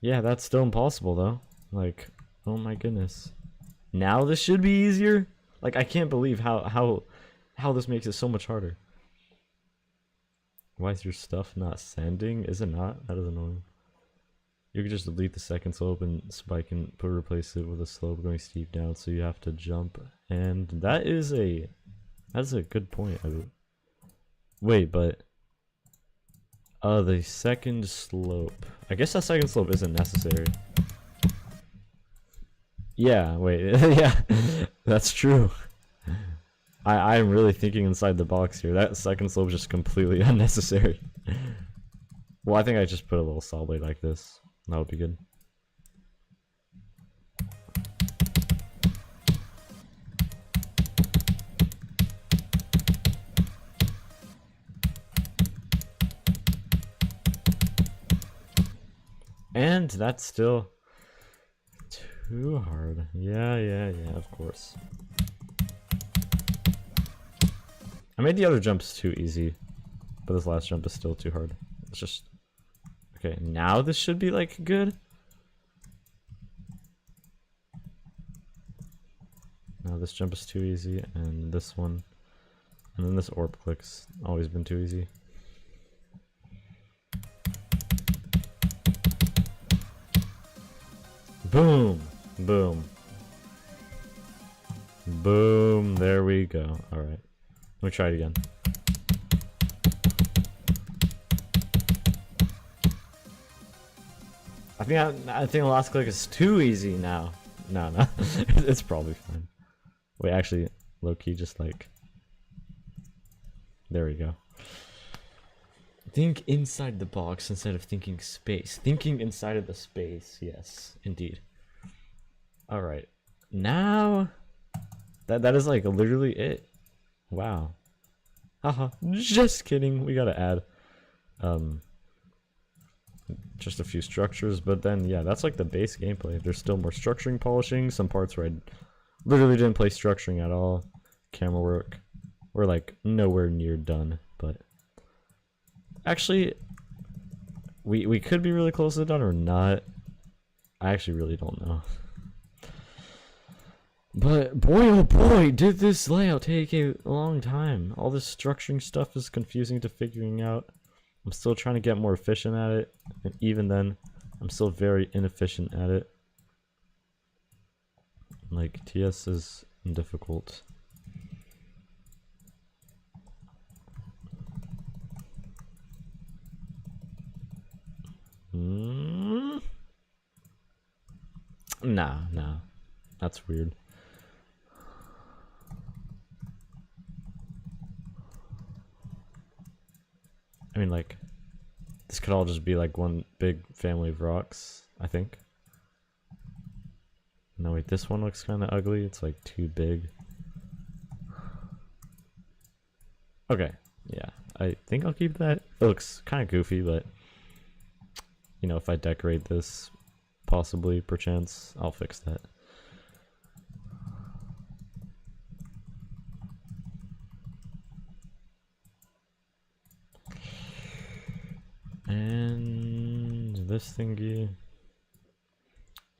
Yeah, that's still impossible though. Like, oh my goodness. Now this should be easier? Like, I can't believe how this makes it so much harder. Why is your stuff not sending? Is it not? That is annoying. You could just delete the second slope and spike and replace it with a slope going steep down, so you have to jump. And that's a good point. Wait, but the second slope. I guess that second slope isn't necessary. Yeah, wait, yeah, that's true. I'm really thinking inside the box here. That second slope is just completely unnecessary. Well, I think I just put a little saw blade like this. That would be good. And that's still too hard. Yeah, of course. I made the other jumps too easy, but this last jump is still too hard. It's just... Okay, now this should be, like, good. Now this jump is too easy, and this one... And then this orb click's always been too easy. Boom! Boom. Boom, there we go. Alright. Let me try it again. I think the last click is too easy now. No. It's probably fine. Wait, actually, low-key just like... There we go. Think inside the box instead of thinking space. Thinking inside of the space, yes, indeed. Alright. Now... That is like literally it. Wow. Haha, just kidding. We gotta add just a few structures, but then yeah, that's like the base gameplay. There's still more structuring, polishing, some parts where I literally didn't play structuring at all. Camera work, we're like nowhere near done, but actually we could be really close to done or not. I actually really don't know. But boy oh boy, did this layout take a long time. All this structuring stuff is confusing to figuring out. I'm still trying to get more efficient at it, and even then, I'm still very inefficient at it. Like, TS is difficult. Nah. That's weird. I mean, like, this could all just be like one big family of rocks, I think. No, wait, this one looks kind of ugly. It's like too big. Okay, yeah, I think I'll keep that. It looks kind of goofy, but, you know, if I decorate this, possibly, perchance, I'll fix that. And this thingy.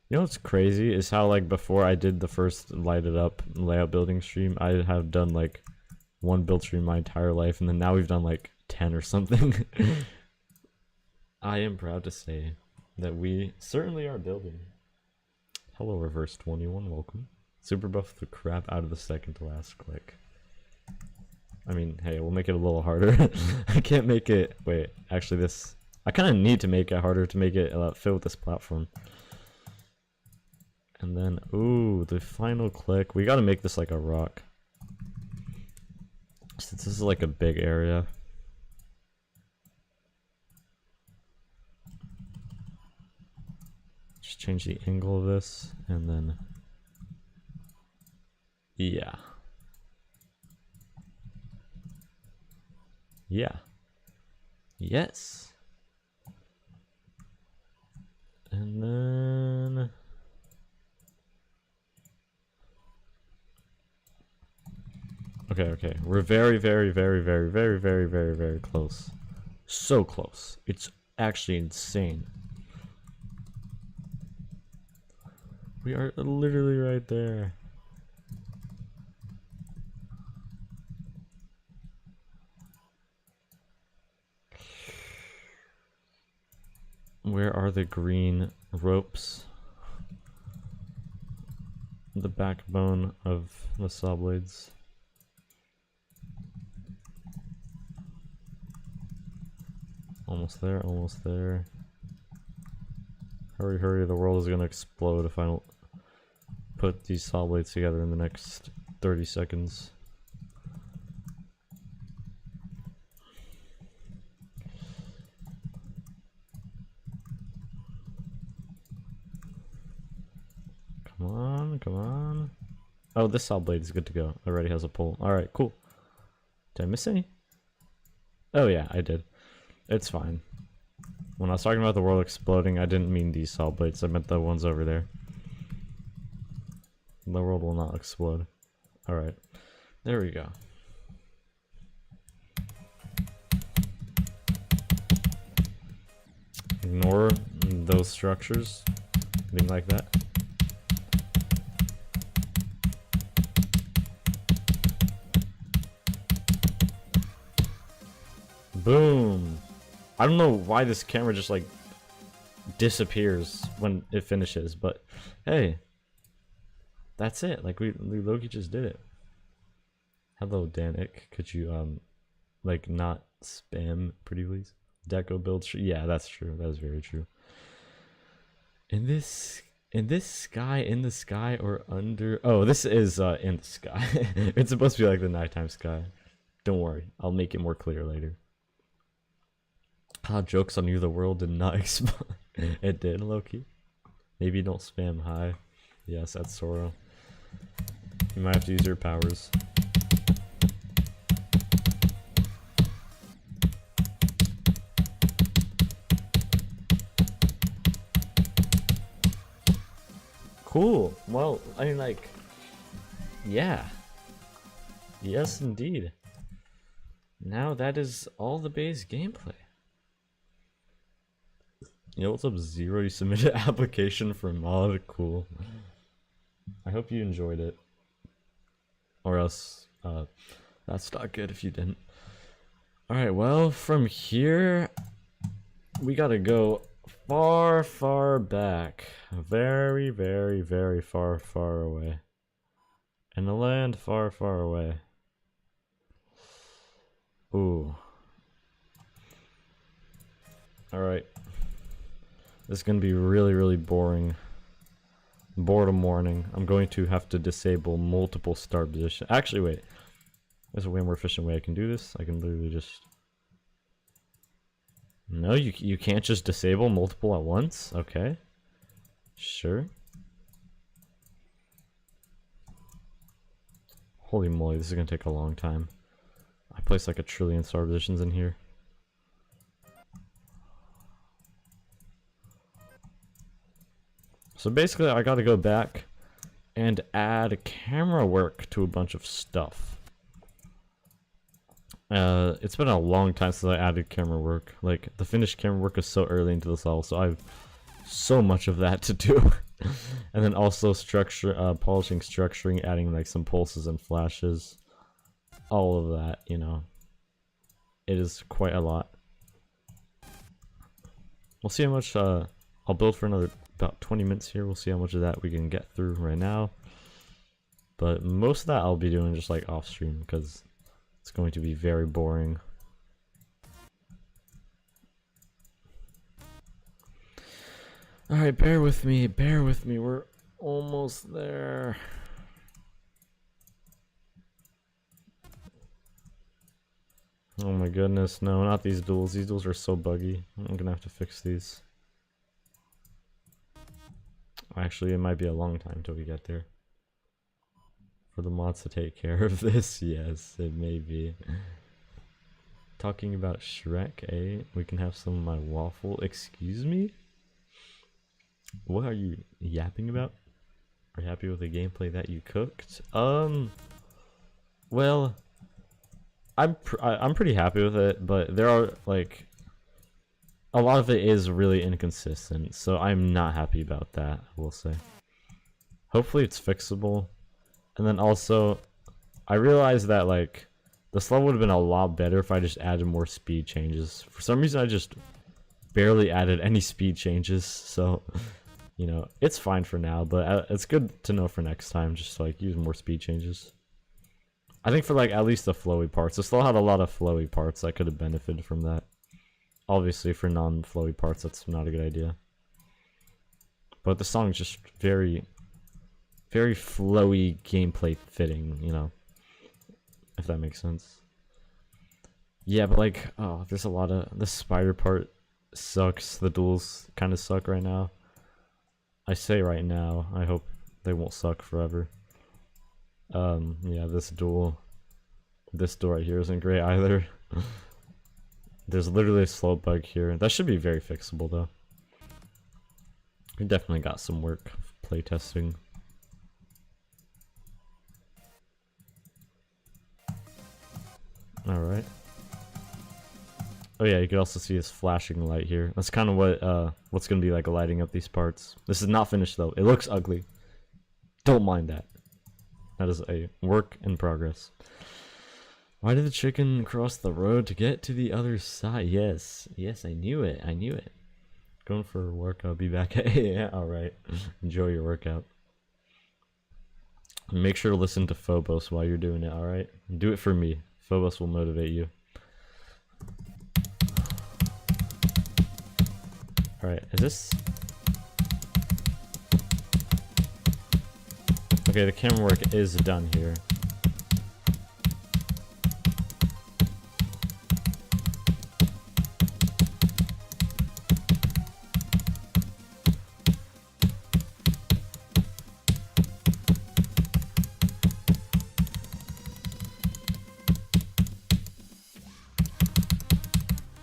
You know what's crazy is how, like, before I did the first light it up layout building stream, I have done like one build stream my entire life, and then now we've done like 10 or something. I am proud to say that we certainly are building. Hello, Reverse 21, welcome. Super buff the crap out of the second to last click. I mean, hey, we'll make it a little harder. I can't make it. Wait, actually, this. I kind of need to make it harder to make it fit with this platform. And then, ooh, the final click. We gotta make this like a rock. Since this is like a big area. Just change the angle of this, and then, yeah. Yeah. Yes. And then... Okay. We're very close. So close. It's actually insane. We are literally right there. Where are the green ropes? The backbone of the saw blades. Almost there, almost there. Hurry, hurry, the world is gonna explode if I don't put these saw blades together in the next 30 seconds. Come on, come on. Oh, this saw blade is good to go. It already has a pull. Alright, cool. Did I miss any? Oh yeah, I did. It's fine. When I was talking about the world exploding, I didn't mean these saw blades. I meant the ones over there. The world will not explode. Alright. There we go. Ignore those structures. Being like that. Boom! I don't know why this camera just like disappears when it finishes, but hey, that's it. Like we Loki just did it. Hello, Danik. Could you like not spam pretty please? Deco build. Yeah, that's true. That is very true. In this sky, in the sky, or under? Oh, this is in the sky. It's supposed to be like the nighttime sky. Don't worry, I'll make it more clear later. Jokes on you, the world did not explode. It did, Loki. Maybe don't spam hi. Yes, that's Sora. You might have to use your powers. Cool. Well, I mean, like, yeah. Yes, indeed. Now that is all the base gameplay. Yo, what's up, Zero? You submitted an application for mod. Cool. I hope you enjoyed it. Or else, that's not good if you didn't. Alright, well, from here, we gotta go far, far back. Very, very, very far, far away. In a land far, far away. Ooh. Alright. This is going to be really, really boring. Boredom warning. I'm going to have to disable multiple start positions. Actually, wait. There's a way more efficient way I can do this. I can literally just... No, you can't just disable multiple at once? Okay. Sure. Holy moly, this is going to take a long time. I placed like 1 trillion star positions in here. So basically, I gotta go back and add camera work to a bunch of stuff. It's been a long time since I added camera work. Like, the finished camera work is so early into this level, so I have so much of that to do. And then also polishing, structuring, adding like some pulses and flashes. All of that, you know. It is quite a lot. We'll see how much, I'll build for another about 20 minutes here. We'll see how much of that we can get through right now. But most of that I'll be doing just like off stream, because it's going to be very boring. Alright, bear with me, we're almost there. Oh my goodness, no, not these duels. These duels are so buggy. I'm gonna have to fix these. Actually, it might be a long time till we get there. For the mods to take care of this, yes, it may be. Talking about Shrek, eh? We can have some of my waffle. Excuse me? What are you yapping about? Are you happy with the gameplay that you cooked? Well, I'm pretty happy with it, but there are like a lot of it is really inconsistent, so I'm not happy about that, I will say. Hopefully it's fixable. And then also, I realized that like this level would have been a lot better if I just added more speed changes. For some reason I just barely added any speed changes, so you know, it's fine for now, but it's good to know for next time, just to, like, use more speed changes. I think for like at least the flowy parts, this level had a lot of flowy parts that could have benefited from that. Obviously for non-flowy parts that's not a good idea. But the song's just very flowy gameplay fitting, you know, if that makes sense. Yeah, but like, oh, there's a lot of, the spider part sucks. The duels kind of suck right now. I say right now, I hope they won't suck forever. Yeah, this duel right here isn't great either. There's literally a slow bug here. That should be very fixable though. We definitely got some work playtesting. Alright. Oh yeah, you can also see this flashing light here. That's kind of what what's gonna be like lighting up these parts. This is not finished though. It looks ugly. Don't mind that. That is a work in progress. Why did the chicken cross the road to get to the other side? Yes, yes, I knew it. I knew it. Going for a workout. Be back at yeah. All right. Enjoy your workout. Make sure to listen to Phobos while you're doing it. All right. Do it for me. Phobos will motivate you. All right. Is this? Okay, the camera work is done here.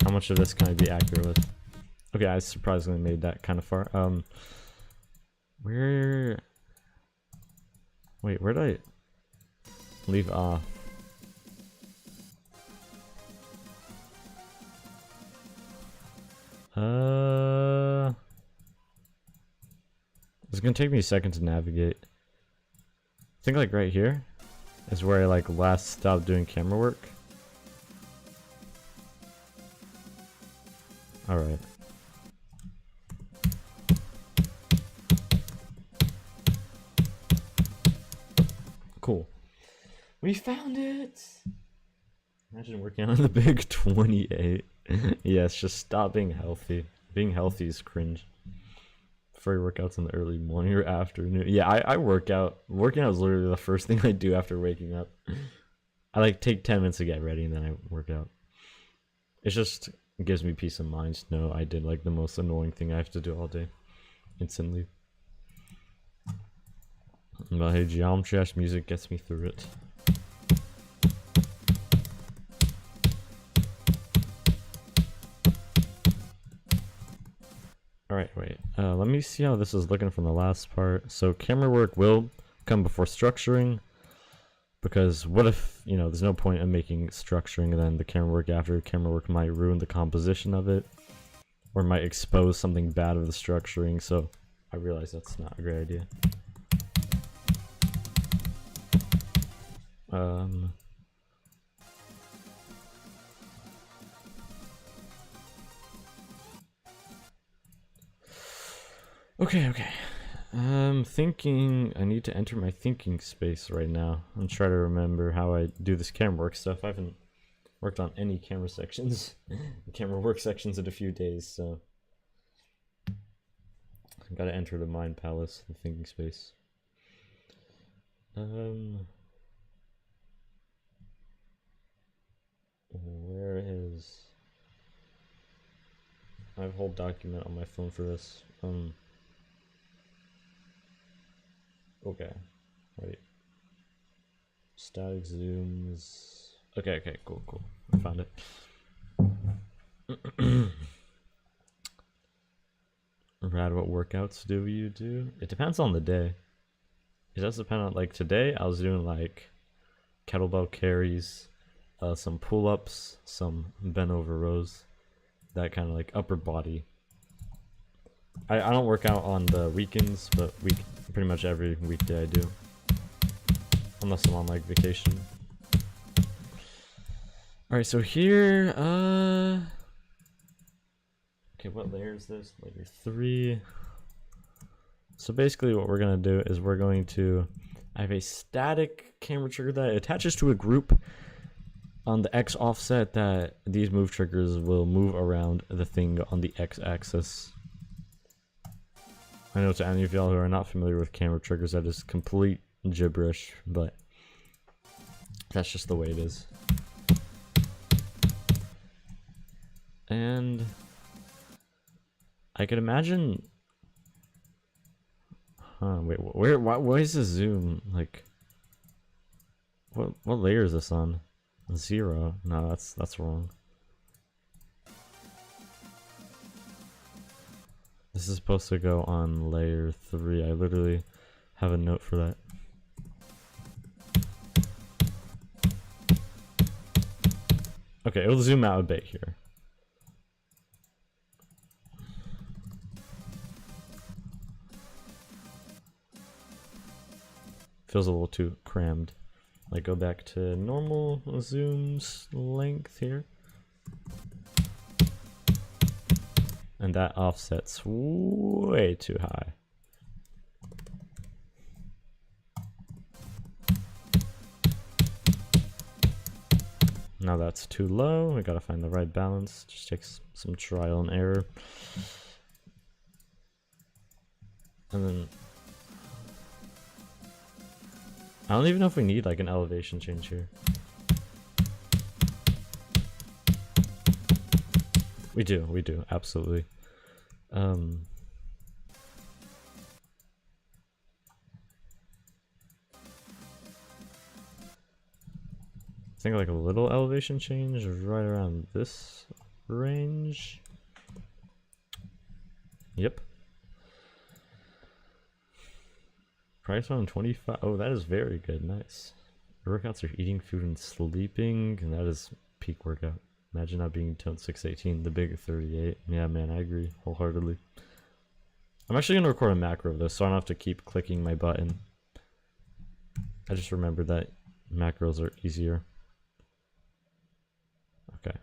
How much of this can I be accurate with? Okay, I surprisingly made that kind of far. Where? Wait, where did I leave off? It's gonna take me a second to navigate. I think like right here is where I like last stopped doing camera work. Alright. Cool. We found it! Imagine working on the big 28. Yes, just stop being healthy. Being healthy is cringe. Prefer workouts in the early morning or afternoon. Yeah, I work out. Working out is literally the first thing I do after waking up. I like take 10 minutes to get ready and then I work out. It's just, it gives me peace of mind to know I did like the most annoying thing I have to do all day. Instantly. But hey, geometry music gets me through it. Alright, wait. Let me see how this is looking from the last part. So camera work will come before structuring. Because what if, you know, there's no point in making structuring and then the camera work after. Camera work might ruin the composition of it, or might expose something bad of the structuring, so I realize that's not a great idea. Okay. I'm thinking I need to enter my thinking space right now. I'm trying to remember how I do this camera work stuff. I haven't worked on any camera sections, camera work sections in a few days, so I gotta enter the mind palace, the thinking space. Where is... I have a whole document on my phone for this. Okay, wait. Static zooms. Okay, cool. I found it. Rad, what workouts do you do? It depends on the day. It does depend on, like, today I was doing like kettlebell carries, some pull-ups, some bent over rows, that kind of like upper body. I don't work out on the weekends, but pretty much every weekday I do, unless I'm on like vacation. All right, so here, okay, what layer is this? Layer 3. So basically what we're gonna do is I have a static camera trigger that attaches to a group on the X offset that these move triggers will move around the thing on the X axis. I know to any of y'all who are not familiar with camera triggers, that is complete gibberish, but that's just the way it is. And I could imagine... wait, why is the zoom, like... What layer is this on? 0? No, that's wrong. This is supposed to go on layer 3. I literally have a note for that. Okay, it'll zoom out a bit here. Feels a little too crammed. Like, go back to normal zoom's length here. And that offset's way too high. Now that's too low. We gotta find the right balance. Just takes some trial and error. And then I don't even know if we need like an elevation change here. We do, absolutely. I think like a little elevation change right around this range. Yep. Price on 25. Oh, that is very good. Nice. Workouts are eating food and sleeping, and that is peak workout. Imagine not being toned 618, the big 38. Yeah, man, I agree wholeheartedly. I'm actually going to record a macro of this, so I don't have to keep clicking my button. I just remembered that macros are easier. Okay.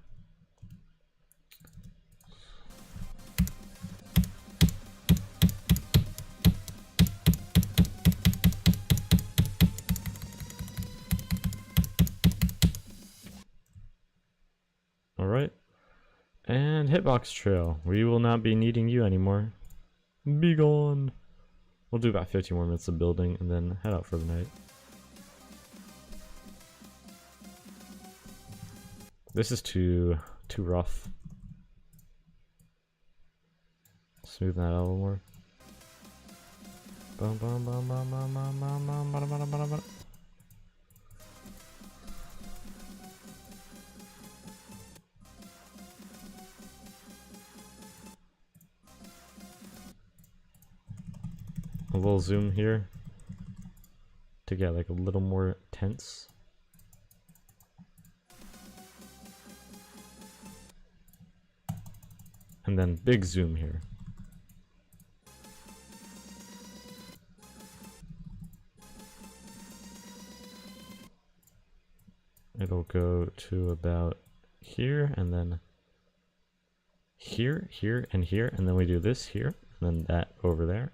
Alright. And hitbox trail. We will not be needing you anymore. Be gone. We'll do about 15 more minutes of building and then head out for the night. This is too rough. Smoothen that out a little more. Bum, bum, bum, bum, bum, bum, bum, bum, bum, bum, bum, bum. A little zoom here. to get like a little more tense. And then big zoom here. It'll go to about here, and then here, here, and here, and then we do this here, and then that over there.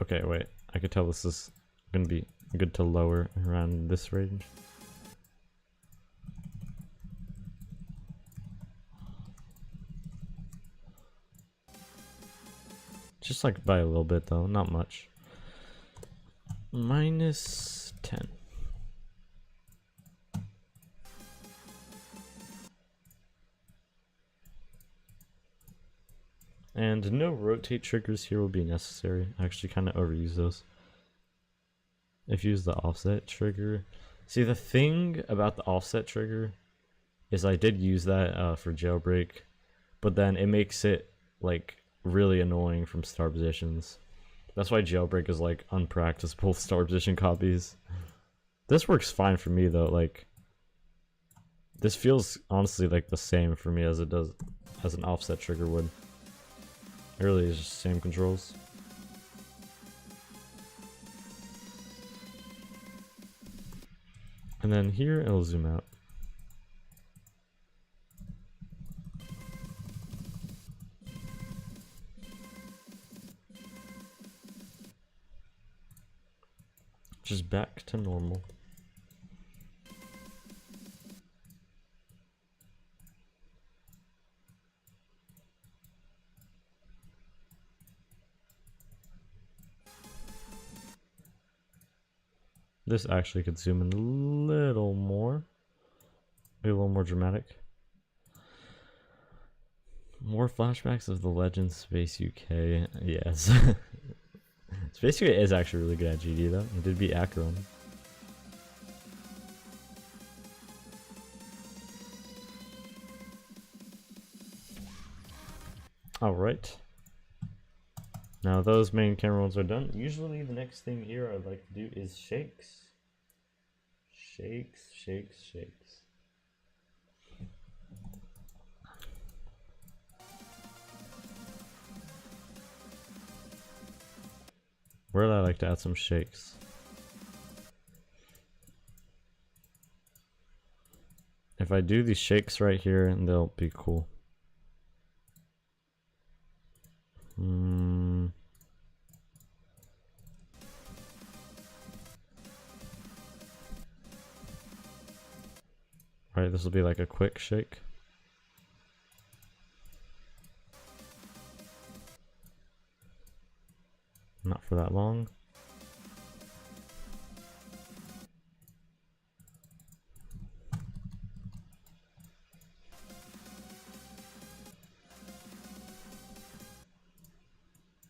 Okay, wait, I could tell this is gonna be good to lower around this range. Just like by a little bit though, not much. Minus 10. And no rotate triggers here will be necessary. I actually kind of overuse those. If you use the offset trigger. See, the thing about the offset trigger is I did use that for jailbreak, but then it makes it like really annoying from star positions. That's why jailbreak is like unpracticable star position copies. This works fine for me though. Like, this feels honestly like the same for me as it does as an offset trigger would. It really is just the same controls. And then here it'll zoom out. Just back to normal. This actually could zoom in a little more. Be a little more dramatic. More flashbacks of the Legend Space UK. Yes. Space UK is actually really good at GD though. It did beat Acheron. Alright. Now those main camera ones are done. Usually the next thing here I'd like to do is shakes. Shakes, shakes, shakes. Where would I like to add some shakes? If I do these shakes right here, they'll be cool. Alright, this will be like a quick shake. Not for that long.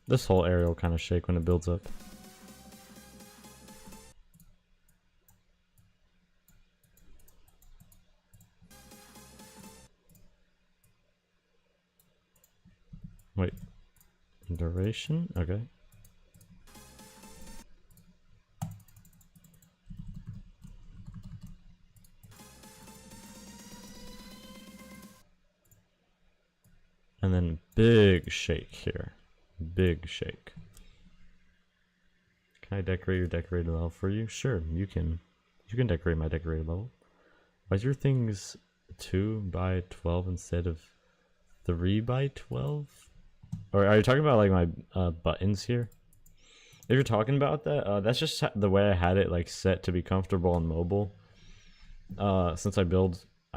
This whole area will kind of shake when it builds up. Wait. Duration? Okay. And then big shake here. Big shake. Can I decorate your decorated level for you? Sure, you can. You can decorate my decorated level. Why is your things 2 by 12 instead of 3 by 12? Or are you talking about like my buttons here? If you're talking about that, that's just the way I had it like set to be comfortable on mobile. Since I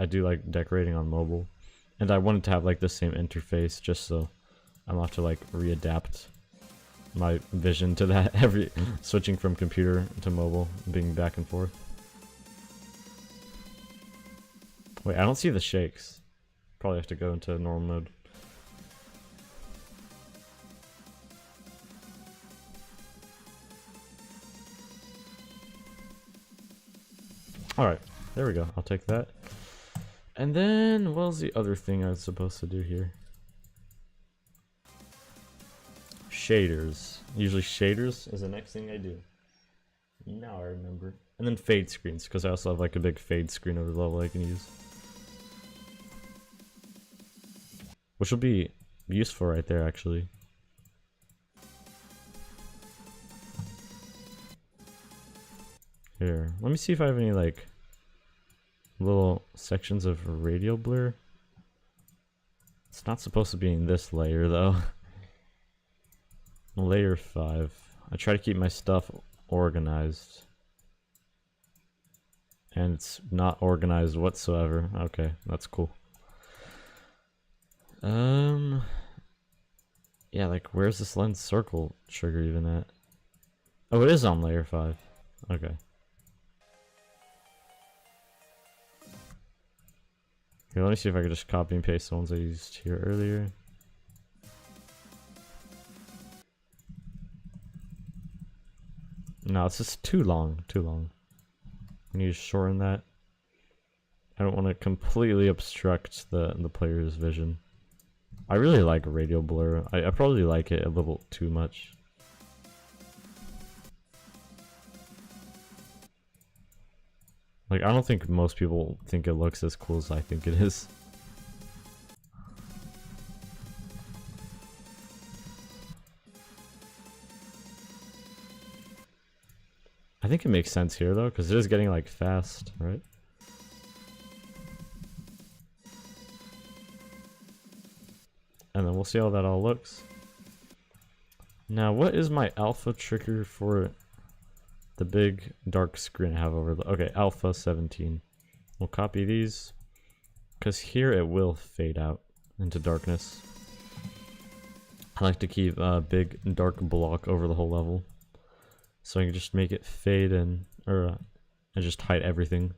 do like decorating on mobile, and I wanted to have like the same interface just so I don't have to like readapt my vision to that every switching from computer to mobile, being back and forth. Wait, I don't see the shakes. Probably have to go into normal mode. Alright, there we go. I'll take that. And then, what was the other thing I was supposed to do here? Shaders. Usually shaders is the next thing I do. Now I remember. And then fade screens, because I also have like a big fade screen over the level I can use. Which will be useful right there, actually. Here, let me see if I have any like little sections of radial blur. It's not supposed to be in this layer though. Layer 5. I try to keep my stuff organized. And it's not organized whatsoever. Okay, that's cool. Yeah, like where's this lens circle trigger even at? Oh, it is on layer 5. Okay. Here, let me see if I can just copy and paste the ones I used here earlier. No, it's just too long, too long. I need to shorten that. I don't want to completely obstruct the player's vision. I really like radial blur. I probably like it a little too much. Like, I don't think most people think it looks as cool as I think it is. I think it makes sense here though, because it is getting like fast, right? And then we'll see how that all looks. Now, what is my alpha trigger for the big dark screen I have over the... Okay, alpha 17. We'll copy these, because here it will fade out into darkness. I like to keep a big dark block over the whole level, so I can just make it fade in, or and just hide everything.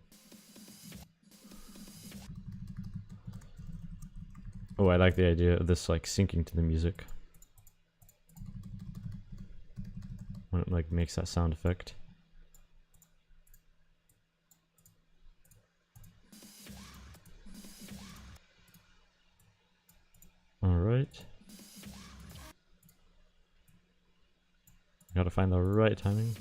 Oh, I like the idea of this like syncing to the music when it like makes that sound effect. All right. Gotta find the right timing.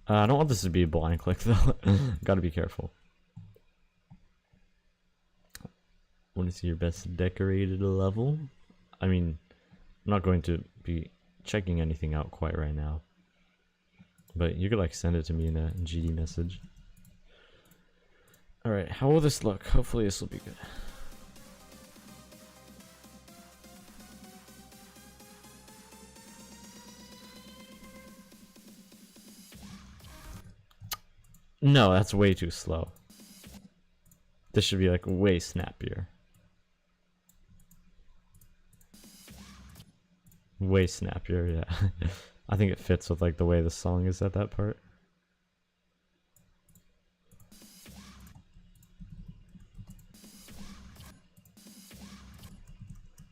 I don't want this to be a blind click though. Gotta be careful. Want to see your best decorated level? I mean, I'm not going to be checking anything out quite right now, but you could like send it to me in a GD message. All right, how will this look? Hopefully this will be good. No, that's way too slow. This should be like way snappier. Way snappier, yeah. I think it fits with like the way the song is at that part.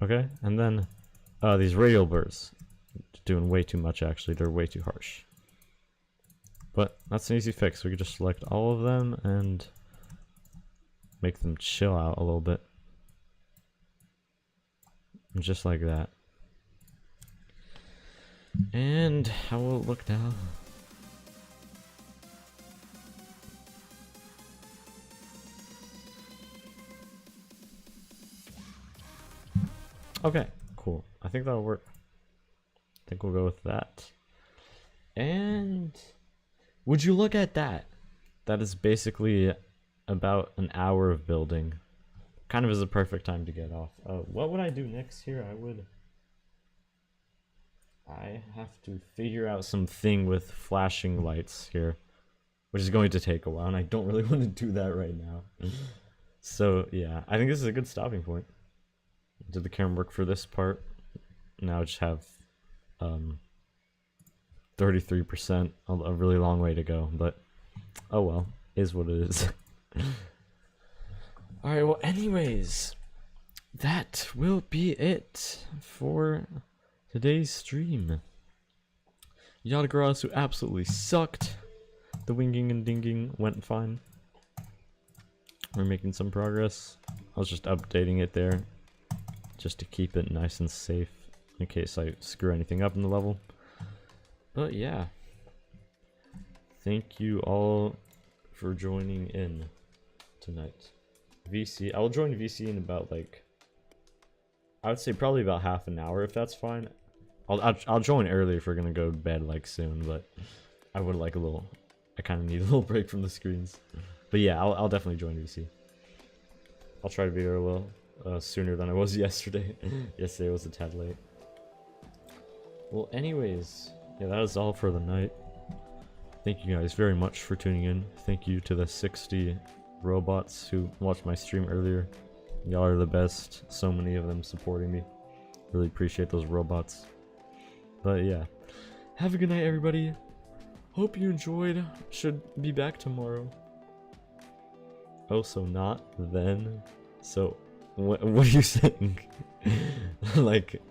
Okay, and then these radial blurs, doing way too much actually. They're way too harsh. But that's an easy fix. We could just select all of them and make them chill out a little bit. Just like that. And how will it look now? Okay, cool. I think that'll work. I think we'll go with that. And would you look at that? That is basically about an hour of building. Kind of is a perfect time to get off. What would I do next here? I have to figure out something with flashing lights here, which is going to take a while, and I don't really want to do that right now. So yeah, I think this is a good stopping point. Did the camera work for this part? Now I just have 33%, a really long way to go, but oh well, is what it is. Alright, well anyways, that will be it for today's stream. Yatagarasu absolutely sucked. The winging and dinging went fine. We're making some progress. I was just updating it there, just to keep it nice and safe in case I screw anything up in the level. But yeah, thank you all for joining in tonight. VC, I will join VC in about like, I would say probably about half an hour if that's fine. I'll join early if we're gonna go to bed like soon, but I would like a little, I kind of need a little break from the screens. But yeah, I'll definitely join VC. I'll try to be there a little sooner than I was yesterday. Yesterday was a tad late. Well, anyways, yeah, that is all for the night. Thank you guys very much for tuning in. Thank you to the 60 robots who watched my stream earlier. Y'all are the best. So many of them supporting me. Really appreciate those robots. But yeah, have a good night, everybody. Hope you enjoyed. Should be back tomorrow. Oh, so not then? So, what are you saying? Like,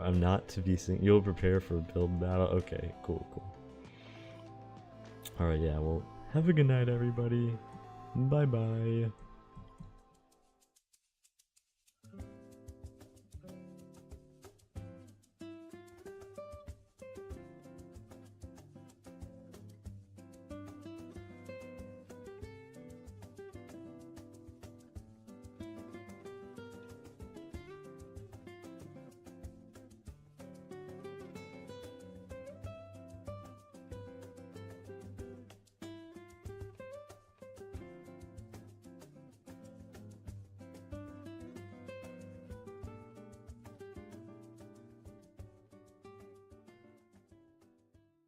I'm not to be seen. You'll prepare for a build battle? Okay, cool. Alright, yeah, well, have a good night, everybody. Bye-bye.